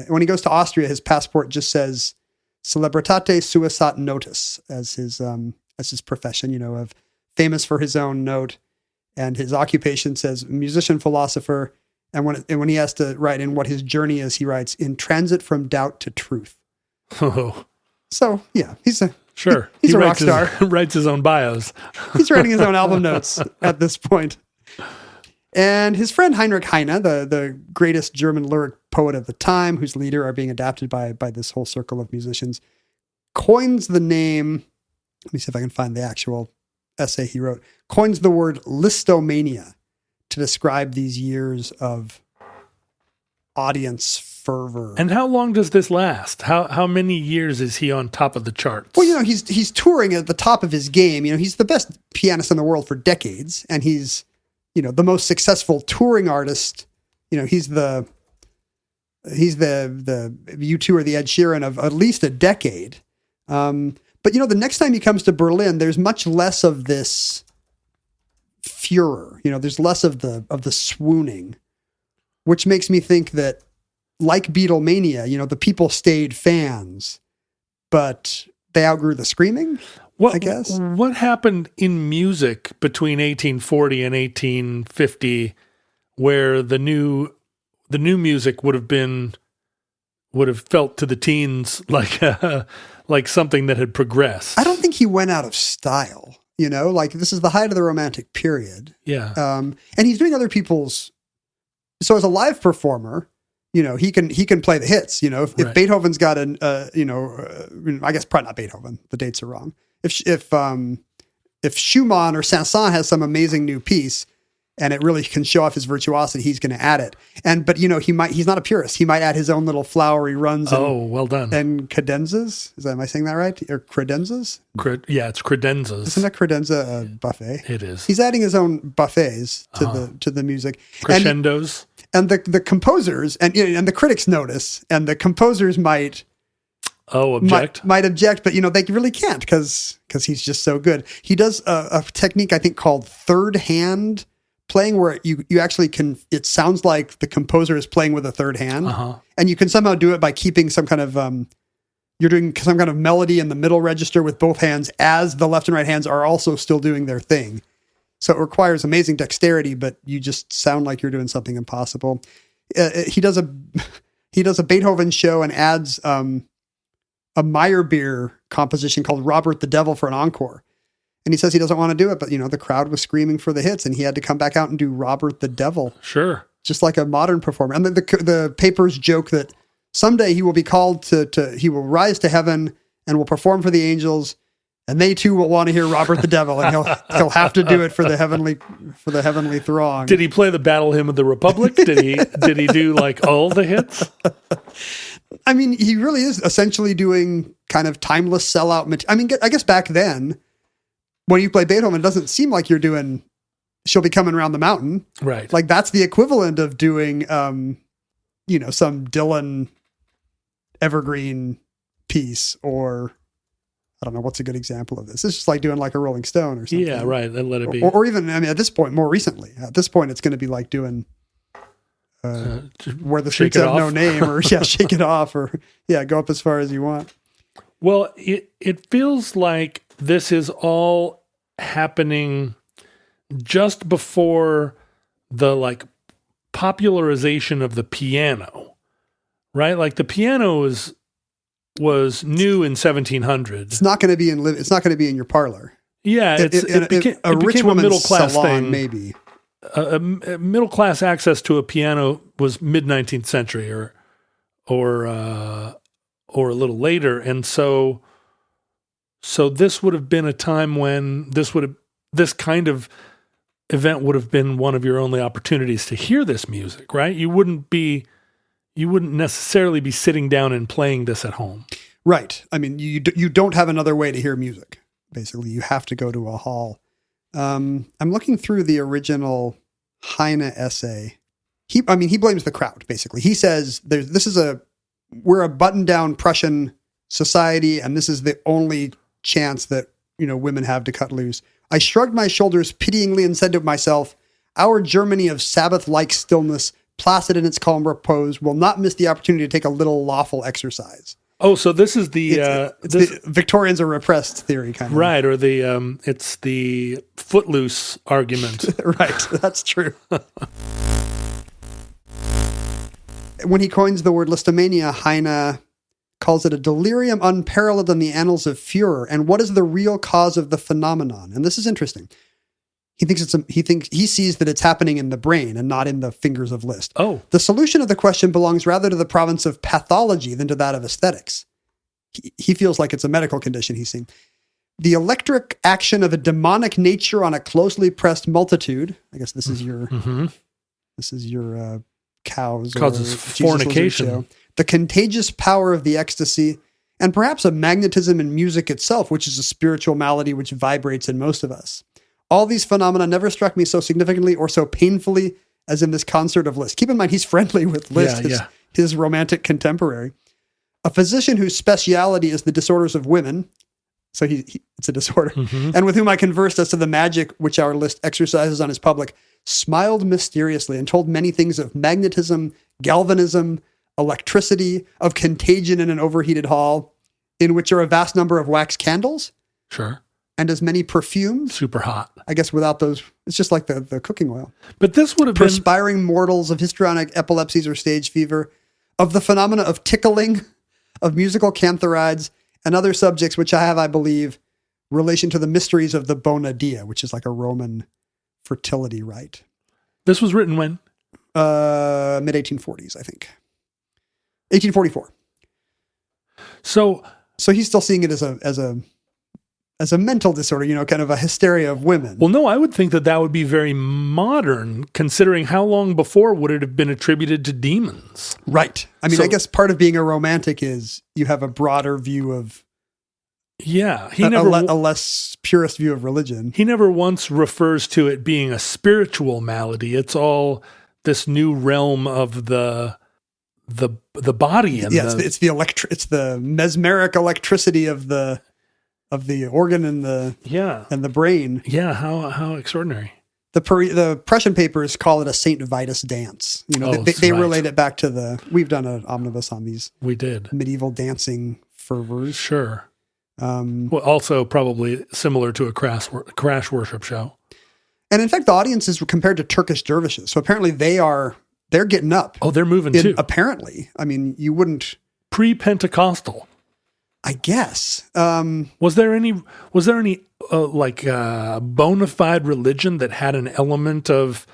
E: when he goes to Austria, his passport just says "Celebritate suisat notus" as his profession. Of famous for his own note. And his occupation says musician, philosopher. And when he has to write in what his journey is, he writes in transit from doubt to truth. Oh. So yeah, he's a rock star. Writes his own bios. He's writing his own album notes at this point. And his friend Heinrich Heine, the greatest German lyric poet of the time, whose leader are being adapted by this whole circle of musicians, coins the name. Let me see if I can find the actual essay he wrote. Coins the word Lisztomania to describe these years of audience fervor.
D: And how long does this last? How many years is he on top of the charts?
E: Well, he's touring at the top of his game. He's the best pianist in the world for decades, and he's, the most successful touring artist. He's the U2 or the Ed Sheeran of at least a decade. But the next time he comes to Berlin, there's much less of this furor. There's less of the swooning, which makes me think that, like Beatlemania, the people stayed fans, but they outgrew the screaming. I guess.
D: What happened in music between 1840 and 1850, where the new music would have felt to the teens like something that had progressed?
E: I don't think he went out of style. This is the height of the Romantic period.
D: Yeah.
E: And he's doing other people's. So as a live performer, he can play the hits. If Beethoven's got I guess probably not Beethoven. The dates are wrong. If Schumann or Saint-Saëns has some amazing new piece, and it really can show off his virtuosity, he's going to add it. But he's not a purist. He might add his own little flowery runs.
D: Well done.
E: And cadenzas. Am I saying that right? Or credenzas?
D: Yeah, it's credenzas.
E: Isn't a credenza a buffet?
D: It is.
E: He's adding his own buffets to the music.
D: Crescendos.
E: And the composers and the critics notice, and the composers might
D: object.
E: Might object, but they really can't because he's just so good. He does a technique I think called third hand playing, where you actually can. It sounds like the composer is playing with a third hand, and you can somehow do it by keeping some kind of you're doing some kind of melody in the middle register with both hands, as the left and right hands are also still doing their thing. So it requires amazing dexterity, but you just sound like you're doing something impossible. He does a Beethoven show and adds a Meyerbeer composition called Robert the Devil for an encore. And he says he doesn't want to do it, but the crowd was screaming for the hits, and he had to come back out and do Robert the Devil.
D: Sure.
E: Just like a modern performer. And the papers joke that someday he will be called he will rise to heaven and will perform for the angels, and they too will want to hear Robert the Devil, and he'll have to do it for the heavenly throng.
D: Did he play the Battle Hymn of the Republic? Did he do like all the hits?
E: I mean, he really is essentially doing kind of timeless sellout material. I mean, I guess back then, when you play Beethoven, it doesn't seem like you're doing She'll Be Coming Round the Mountain.
D: Right.
E: Like that's the equivalent of doing, some Dylan evergreen piece, or I don't know, what's a good example of this? It's just like doing like a Rolling Stone or something.
D: Yeah, right. Then let it be.
E: Or even, at this point, more recently, it's going to be like doing Where the Streets Have No Name, or Shake It Off, or go up as far as you want.
D: Well, it feels like this is all happening just before the like popularization of the piano, right? Like the piano was new in 1700.
E: It's not going to be in your parlor.
D: Yeah, it became
E: a rich woman's
D: middle class
E: salon,
D: thing.
E: maybe.
D: A middle class access to a piano was mid 19th century, or a little later, and so this would have been a time when this kind of event would have been one of your only opportunities to hear this music, right? You wouldn't necessarily be sitting down and playing this at home.
E: Right. I mean, you don't have another way to hear music. Basically, you have to go to a hall. I'm looking through the original Heine essay. He blames the crowd, basically. He says we're a button-down Prussian society, and this is the only chance that, women have to cut loose. I shrugged my shoulders pityingly and said to myself, our Germany of Sabbath-like stillness, placid in its calm repose, will not miss the opportunity to take a little lawful exercise.
D: Oh, so this is
E: the Victorians are repressed theory, kind of.
D: Right, or it's the footloose argument.
E: Right, that's true. When he coins the word Lisztomania, Heine calls it a delirium unparalleled in the annals of furor. And what is the real cause of the phenomenon? And this is interesting. He sees that it's happening in the brain and not in the fingers of Liszt.
D: Oh.
E: The solution of the question belongs rather to the province of pathology than to that of aesthetics. He feels like it's a medical condition he's seeing. The electric action of a demonic nature on a closely pressed multitude. I guess this is your cows.
D: Causes
E: or Jesus
D: fornication.
E: Lizard Show. The contagious power of the ecstasy, and perhaps a magnetism in music itself, which is a spiritual malady which vibrates in most of us. All these phenomena never struck me so significantly or so painfully as in this concert of Liszt. Keep in mind, he's friendly with Liszt, his romantic contemporary. A physician whose speciality is the disorders of women, so it's a disorder, and with whom I conversed as to the magic which our Liszt exercises on his public, smiled mysteriously and told many things of magnetism, galvanism, electricity, of contagion in an overheated hall, in which are a vast number of wax candles.
D: Sure.
E: And as many perfumes.
D: Super hot.
E: I guess without those, it's just like the cooking oil.
D: But this would have been...
E: Perspiring mortals, of histrionic epilepsies or stage fever, of the phenomena of tickling, of musical cantharides, and other subjects which I have, I believe, relation to the mysteries of the bona dea, which is like a Roman fertility rite. This
D: was written when?
E: Mid-1840s, I think. 1844. So he's still seeing it as a mental disorder, kind of a hysteria of women.
D: Well, no, I would think that would be very modern, considering how long before would it have been attributed to demons?
E: Right. I mean, I guess part of being a romantic is you have a broader view of...
D: Yeah.
E: A less purist view of religion.
D: He never once refers to it being a spiritual malady. It's all this new realm of the body. And
E: it's the mesmeric electricity of the organ and the brain.
D: Yeah, how extraordinary.
E: The Prussian papers call it a St. Vitus dance. They relate it back to we've done an omnibus on these.
D: We did.
E: Medieval dancing fervors.
D: Sure. Well, also probably similar to a crash worship show.
E: And in fact, the audiences were compared to Turkish dervishes. So apparently they're getting up.
D: Oh, they're moving too.
E: Apparently. I mean, you wouldn't...
D: Pre-Pentecostal.
E: I guess.
D: Was there any bona fide religion that had an element of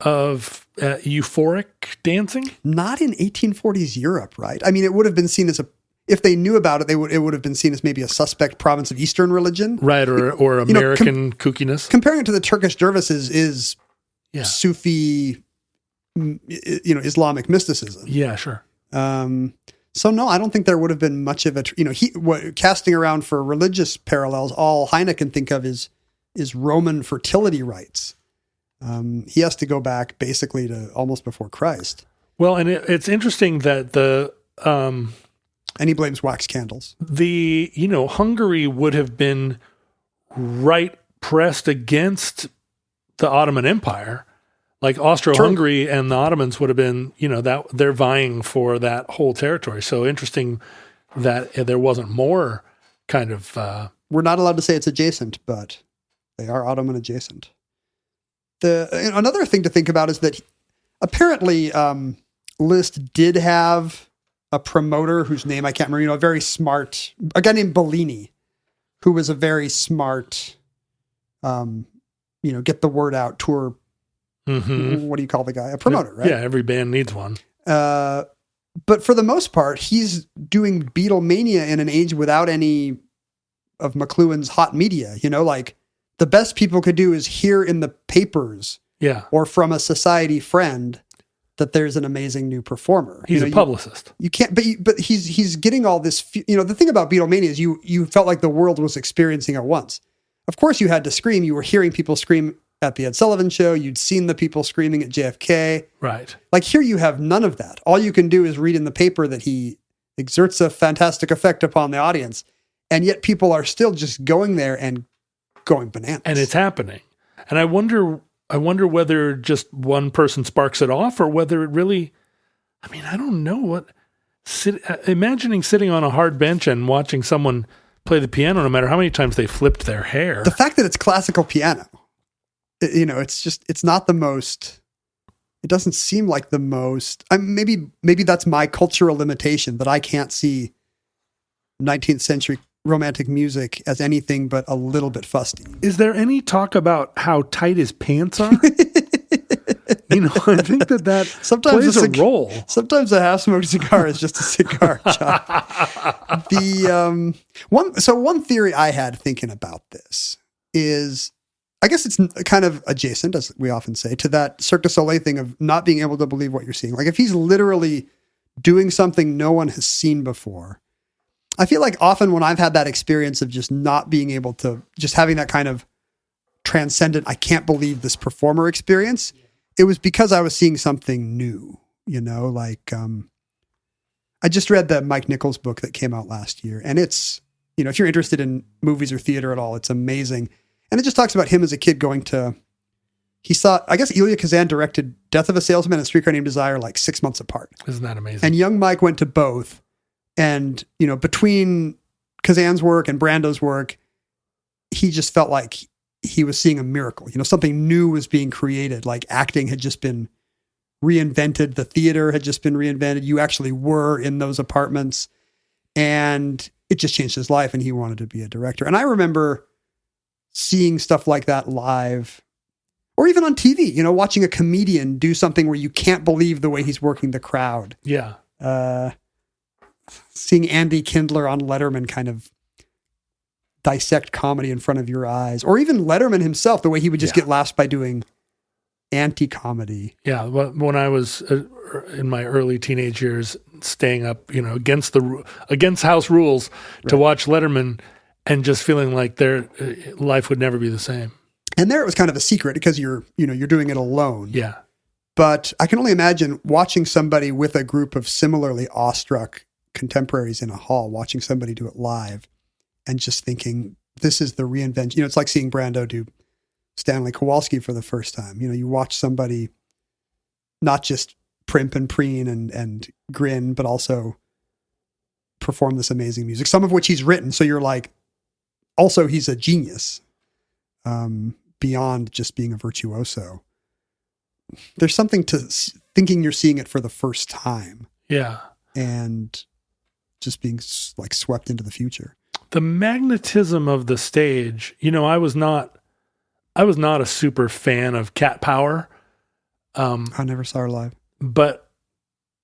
D: euphoric dancing?
E: Not in 1840s Europe, right? I mean, it would have been seen as if they knew about it, it would have been seen as maybe a suspect province of Eastern religion,
D: right? Or American kookiness.
E: Comparing it to the Turkish dervishes is Sufi, Islamic mysticism.
D: Yeah, sure.
E: So no, I don't think there would have been much of casting around for religious parallels. All Heine can think of is Roman fertility rites. He has to go back basically to almost before Christ.
D: Well, and it's interesting that
E: and he blames wax candles.
D: Hungary would have been right pressed against the Ottoman Empire. Like Austro-Hungary and the Ottomans would have been, that they're vying for that whole territory. So interesting that there wasn't more kind of...
E: We're not allowed to say it's adjacent, but they are Ottoman adjacent. Another thing to think about is that apparently Liszt did have a promoter whose name I can't remember, a very smart, a guy named Bellini, who was a very smart, get the word out tour.
D: Mm-hmm.
E: What do you call the guy? A promoter, right?
D: Yeah, every band needs one.
E: But for the most part, he's doing Beatlemania in an age without any of McLuhan's hot media. Like the best people could do is hear in the papers, or from a society friend, that there's an amazing new performer.
D: He's a publicist.
E: You can't, but he's getting all this. The thing about Beatlemania is you felt like the world was experiencing at once. Of course, you had to scream. You were hearing people scream at the Ed Sullivan Show. You'd seen the people screaming at JFK.
D: Right.
E: Like here, you have none of that. All you can do is read in the paper that he exerts a fantastic effect upon the audience, and yet people are still just going there and going bananas.
D: And it's happening. And I wonder whether just one person sparks it off or whether it really, I don't know imagining sitting on a hard bench and watching someone play the piano, no matter how many times they flipped their hair.
E: The fact that it's classical piano, it's not the most, it doesn't seem like the most, maybe that's my cultural limitation that I can't see 19th century romantic music as anything but a little bit fusty.
D: Is there any talk about how tight his pants are? I think that sometimes plays a role.
E: Sometimes a half-smoked cigar is just a cigar, John. One theory I had thinking about this is, I guess it's kind of adjacent, as we often say, to that Cirque du Soleil thing of not being able to believe what you're seeing. Like if he's literally doing something no one has seen before, I feel like often when I've had that experience of just not being able to, just having that kind of transcendent, I can't believe this performer experience, it was because I was seeing something new, like, I just read the Mike Nichols book that came out last year, and it's, if you're interested in movies or theater at all, it's amazing. And it just talks about him as a kid he saw, I guess Elia Kazan directed Death of a Salesman and Streetcar Named Desire like 6 months apart.
D: Isn't that amazing?
E: And young Mike went to both. And, between Kazan's work and Brando's work, he just felt like he was seeing a miracle. Something new was being created. Like acting had just been reinvented. The theater had just been reinvented. You actually were in those apartments. And it just changed his life, and he wanted to be a director. And I remember seeing stuff like that live, or even on TV, watching a comedian do something where you can't believe the way he's working the crowd.
D: Yeah.
E: Seeing Andy Kindler on Letterman kind of dissect comedy in front of your eyes, or even Letterman himself, the way he would just get laughs by doing anti-comedy.
D: Yeah. When I was in my early teenage years, staying up, against house rules to watch Letterman, and just feeling like their life would never be the same.
E: And there it was kind of a secret because you're doing it alone.
D: Yeah.
E: But I can only imagine watching somebody with a group of similarly awestruck contemporaries in a hall, watching somebody do it live and just thinking, this is the reinvention. It's like seeing Brando do Stanley Kowalski for the first time. You watch somebody not just primp and preen and grin, but also perform this amazing music, some of which he's written. So you're like, also he's a genius, beyond just being a virtuoso. There's something to thinking you're seeing it for the first time.
D: Yeah.
E: And just being like swept into the future.
D: The magnetism of the stage, I was not a super fan of Cat Power.
E: I never saw her live.
D: But,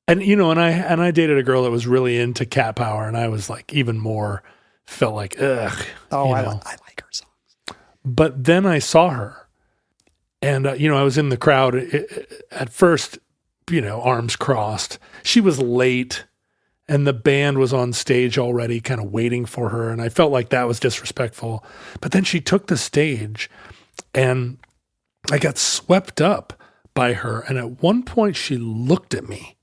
D: and I dated a girl that was really into Cat Power, and I was like even more felt like, ugh.
E: Oh, I like her songs.
D: But then I saw her, and, I was in the crowd at first, arms crossed. She was late, and the band was on stage already kind of waiting for her. And I felt like that was disrespectful. But then she took the stage, and I got swept up by her. And at one point she looked at me,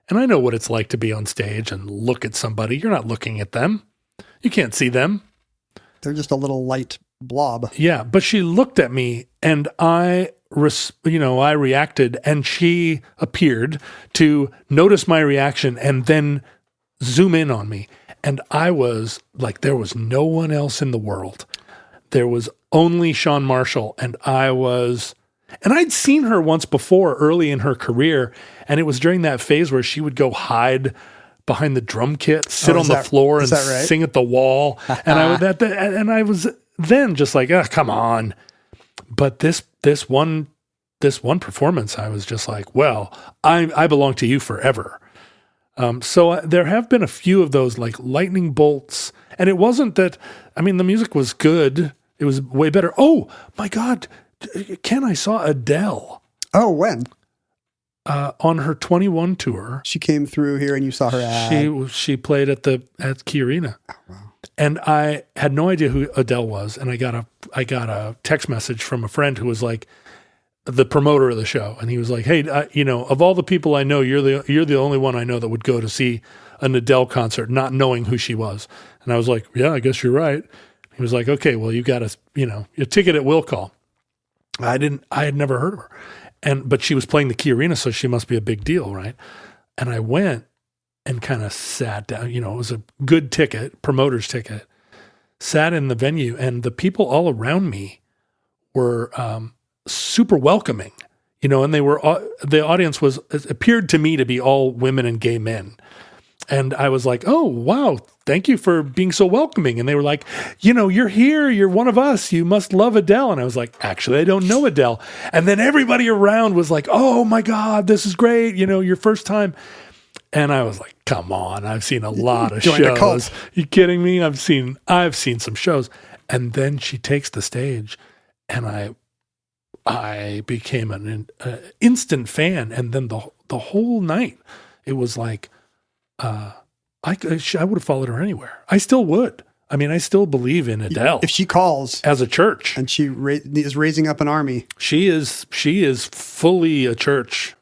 D: and I know what it's like to be on stage and look at somebody. You're not looking at them. You can't see them.
E: They're just a little light blob.
D: Yeah. But she looked at me, and I reacted, and she appeared to notice my reaction and then zoom in on me. And I was like, there was no one else in the world. There was only Sean Marshall, and I'd seen her once before early in her career, and it was during that phase where she would go hide behind the drum kit, sit on the floor and sing at the wall. And I was then just like, oh, come on. But this one performance, I was just like, well, I belong to you forever. So there have been a few of those like lightning bolts, and it wasn't that, the music was good. It was way better. Oh my God. Ken, I saw Adele.
E: Oh, when?
D: On her 21 tour.
E: She came through here and you saw her ad.
D: She played at Key Arena.
E: Oh, wow. And
D: I had no idea who Adele was, and I got a text message from a friend who was like the promoter of the show, and he was like, "Hey, of all the people I know, you're the only one I know that would go to see an Adele concert, not knowing who she was." And I was like, "Yeah, I guess you're right." He was like, "Okay, well, you got to, your ticket at will call." I had never heard of her, but she was playing the Key Arena, so she must be a big deal, right? And I went and kind of sat down. It was a good ticket, promoter's ticket. Sat in the venue, and the people all around me were super welcoming, and they were the audience appeared to me to be all women and gay men. And I was like, oh, wow, thank you for being so welcoming. And they were like, you're here, you're one of us, you must love Adele. And I was like, actually, I don't know Adele. And then everybody around was like, oh my God, this is great, your first time. And I was like, come on, I've seen a lot of shows. You kidding me? I've seen some shows. And then she takes the stage, and I became an instant fan. And then the whole night, it was like, I would have followed her anywhere. I still would. I mean, I still believe in Adele.
E: If she calls
D: as a church,
E: and she is raising up an army,
D: she is fully a church,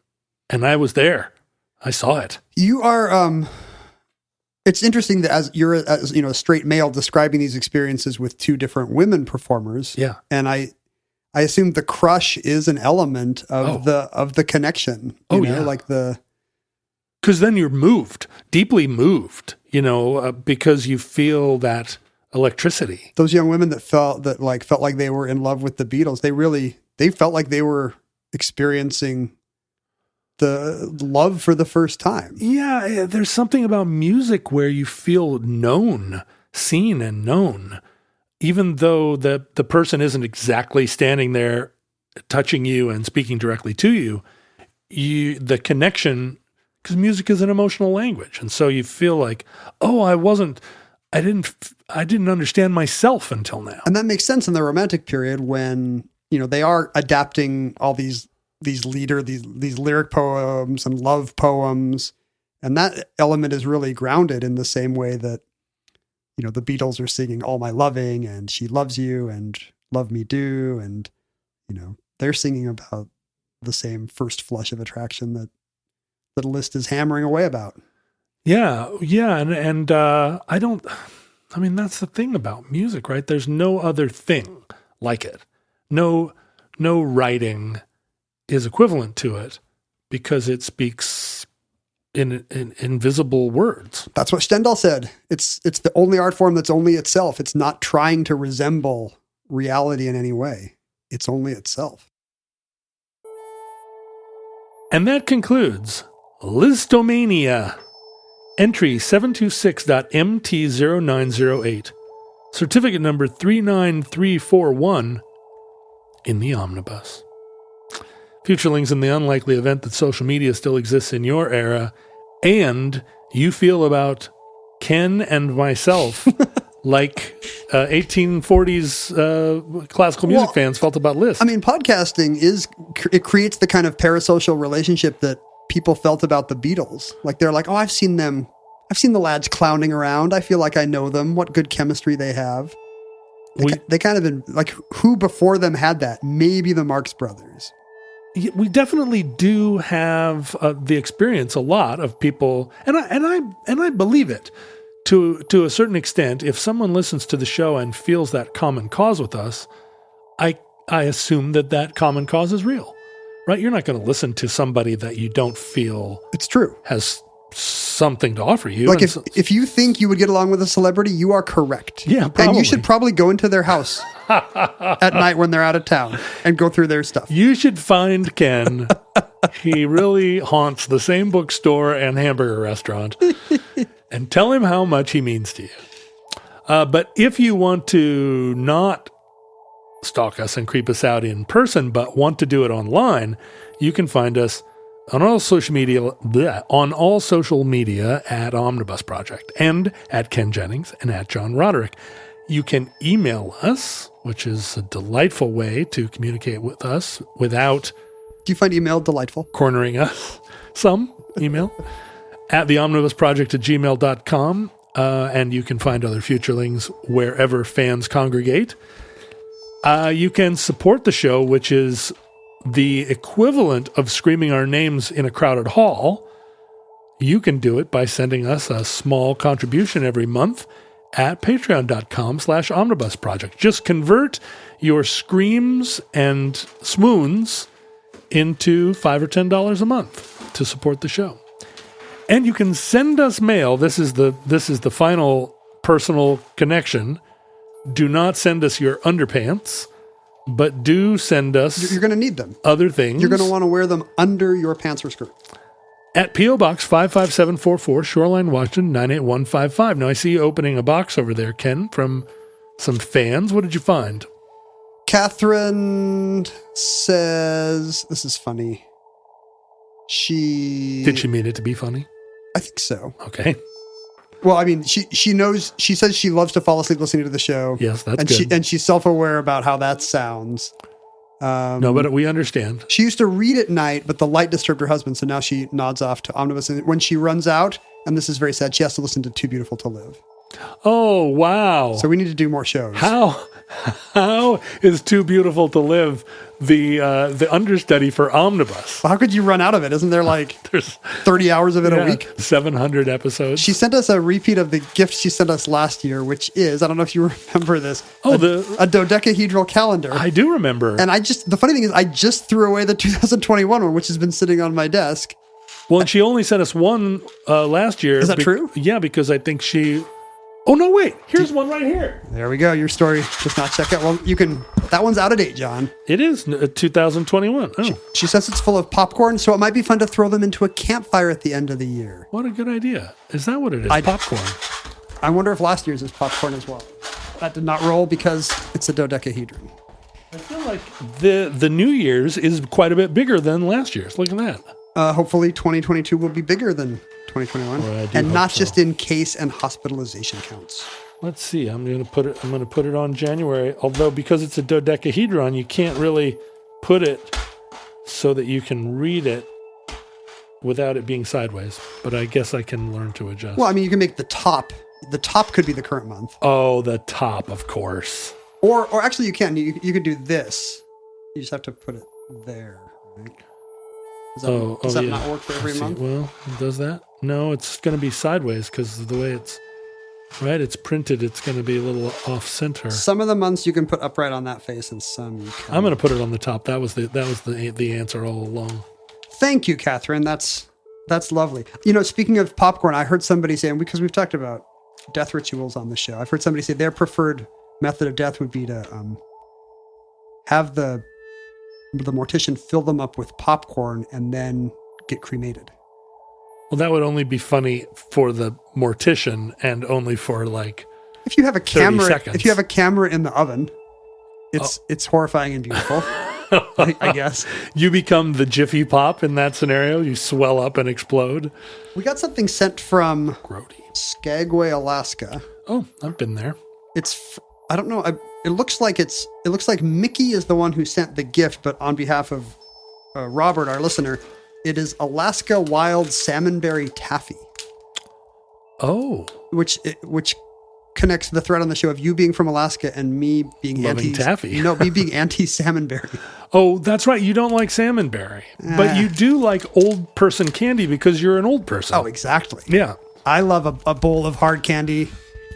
D: and I was there. I saw it.
E: You are. It's interesting that as a straight male describing these experiences with two different women performers.
D: Yeah,
E: and I assume the crush is an element of the connection.
D: Because then you're moved, deeply moved, because you feel that electricity.
E: Those young women that felt like they were in love with the Beatles, they felt like they were experiencing the love for the first time.
D: Yeah, there's something about music where you feel known, seen and known, even though the person isn't exactly standing there touching you and speaking directly to you. The connection, because music is an emotional language. And so you feel like, I didn't understand myself until now.
E: And that makes sense in the Romantic period when, they are adapting all these lyric poems and love poems. And that element is really grounded in the same way that, the Beatles are singing All My Loving and She Loves You and Love Me Do. And, they're singing about the same first flush of attraction that Liszt is hammering away about. Yeah.
D: And that's the thing about music, right? There's no other thing like it. No writing is equivalent to it because it speaks in invisible words.
E: That's what Stendhal said. It's the only art form that's only itself. It's not trying to resemble reality in any way. It's only itself.
D: And that concludes Lisztomania, entry 726.MT0908, certificate number 39341 in the omnibus. Futurelings, in the unlikely event that social media still exists in your era, and you feel about Ken and myself like 1840s classical music fans felt about Liszt.
E: I mean, podcasting it creates the kind of parasocial relationship that people felt about the Beatles. Like they're like, I've seen the lads clowning around. I feel like I know them. What good chemistry they have. They kind of been like, who before them had that? Maybe the Marx Brothers.
D: We definitely do have the experience, a lot of people, and I believe it to a certain extent. If someone listens to the show and feels that common cause with us, I assume that common cause is real, right? You're not going to listen to somebody that you don't feel
E: it's true has
D: something to offer you.
E: Like if you think you would get along with a celebrity, you are correct.
D: Yeah, probably.
E: And you should probably go into their house at night when they're out of town and go through their stuff.
D: You should find Ken. He really haunts the same bookstore and hamburger restaurant. And tell him how much he means to you. But if you want to not stalk us and creep us out in person, but want to do it online, you can find us on all social media at Omnibus Project and at Ken Jennings and at John Roderick. You can email us, which is a delightful way to communicate with us without...
E: Do you find email delightful?
D: Cornering us. Some email. At theomnibusproject@gmail.com. And you can find other Futurelings wherever fans congregate. You can support the show, which is the equivalent of screaming our names in a crowded hall. You can do it by sending us a small contribution every month at patreon.com/omnibusproject. Just convert your screams and swoons into $5 or $10 a month to support the show. And you can send us mail. This is the final personal connection. Do not send us your underpants, but do send us...
E: You're going to need them.
D: Other things.
E: You're going to want to wear them under your pants or skirt.
D: At P.O. Box 55744, Shoreline, Washington, 98155. Now, I see you opening a box over there, Ken, from some fans. What did you find?
E: Catherine says... This is funny.
D: Did she mean it to be funny?
E: I think so.
D: Okay.
E: Well, I mean, she knows. She says she loves to fall asleep listening to the show.
D: Yes, that's
E: and
D: good.
E: She's self-aware about how that sounds.
D: No, but we understand.
E: She used to read at night, but the light disturbed her husband, so now she nods off to Omnibus. And when she runs out, and this is very sad, she has to listen to Too Beautiful to Live.
D: Oh, wow.
E: So we need to do more shows.
D: How is Too Beautiful to Live the understudy for Omnibus?
E: Well, how could you run out of it? Isn't there like
D: There's
E: 30 hours of it a week?
D: 700 episodes.
E: She sent us a repeat of the gift she sent us last year, which is, I don't know if you remember this, a dodecahedral calendar.
D: I do remember.
E: And the funny thing is, I just threw away the 2021 one, which has been sitting on my desk.
D: Well, and she only sent us one last year.
E: Is that true?
D: Yeah, because I think she... Oh, no, wait. Here's one right here.
E: There we go. Your story does not check out. Well, that one's out of date, John.
D: It is 2021. Oh,
E: She says it's full of popcorn, so it might be fun to throw them into a campfire at the end of the year.
D: what a good idea. Is that what it is? Popcorn.
E: I wonder if last year's is popcorn as well. That did not roll because it's a dodecahedron.
D: I feel like the New Year's is quite a bit bigger than last year's. Look at that.
E: Hopefully 2022 will be bigger than 2021, and not just in case and hospitalization counts.
D: Let's see. I'm going to put it on January. Although because it's a dodecahedron, you can't really put it so that you can read it without it being sideways. But I guess I can learn to adjust.
E: Well, I mean, you can make the top. The top could be the current month.
D: Oh, the top, of course.
E: Or actually, you can. You could do this. You just have to put it there. Right? Does that not work for every month?
D: Well, does that? No, it's going to be sideways because of the way it's printed. It's going to be a little off center.
E: Some of the months you can put upright on that face, and some you can.
D: I'm going to put it on the top. That was the answer all along.
E: Thank you, Catherine. That's lovely. Speaking of popcorn, I heard somebody saying, because we've talked about death rituals on the show, I've heard somebody say their preferred method of death would be to have the mortician fill them up with popcorn and then get cremated.
D: Well, that would only be funny for the mortician and only for
E: if you have a
D: 30
E: camera,
D: seconds.
E: If you have a camera in the oven, it's horrifying and beautiful. I guess
D: you become the Jiffy Pop in that scenario. You swell up and explode.
E: We got something sent from
D: Grody.
E: Skagway, Alaska.
D: Oh, I've been there.
E: I don't know. It looks like Mickey is the one who sent the gift, but on behalf of Robert, our listener, it is Alaska Wild Salmonberry Taffy.
D: Oh,
E: which connects the thread on the show of you being from Alaska and me being
D: loving taffy.
E: No, me being anti-salmonberry.
D: Oh, that's right. You don't like salmonberry, but you do like old person candy because you're an old person.
E: Oh, exactly.
D: Yeah.
E: I love a bowl of hard candy.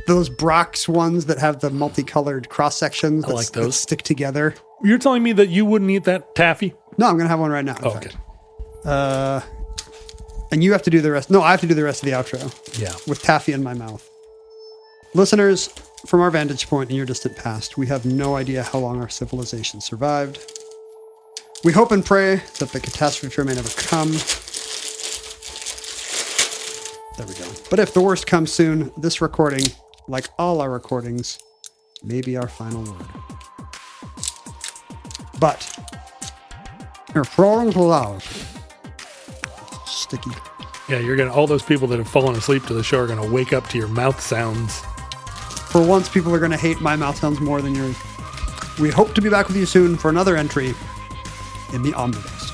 E: Those Brock's ones that have the multicolored cross sections that stick together.
D: You're telling me that you wouldn't eat that taffy?
E: No, I'm going to have one right now.
D: Okay.
E: And you have to do the rest. No, I have to do the rest of the outro.
D: Yeah. With
E: taffy in my mouth. Listeners, from our vantage point in your distant past, we have no idea how long our civilization survived. We hope and pray that the catastrophe may never come. There we go. But if the worst comes soon, this recording, like all our recordings, may be our final word. But your problems allowed. Sticky.
D: Yeah, all those people that have fallen asleep to the show are gonna wake up to your mouth sounds.
E: For once, people are gonna hate my mouth sounds more than yours. We hope to be back with you soon for another entry in the Omnibus.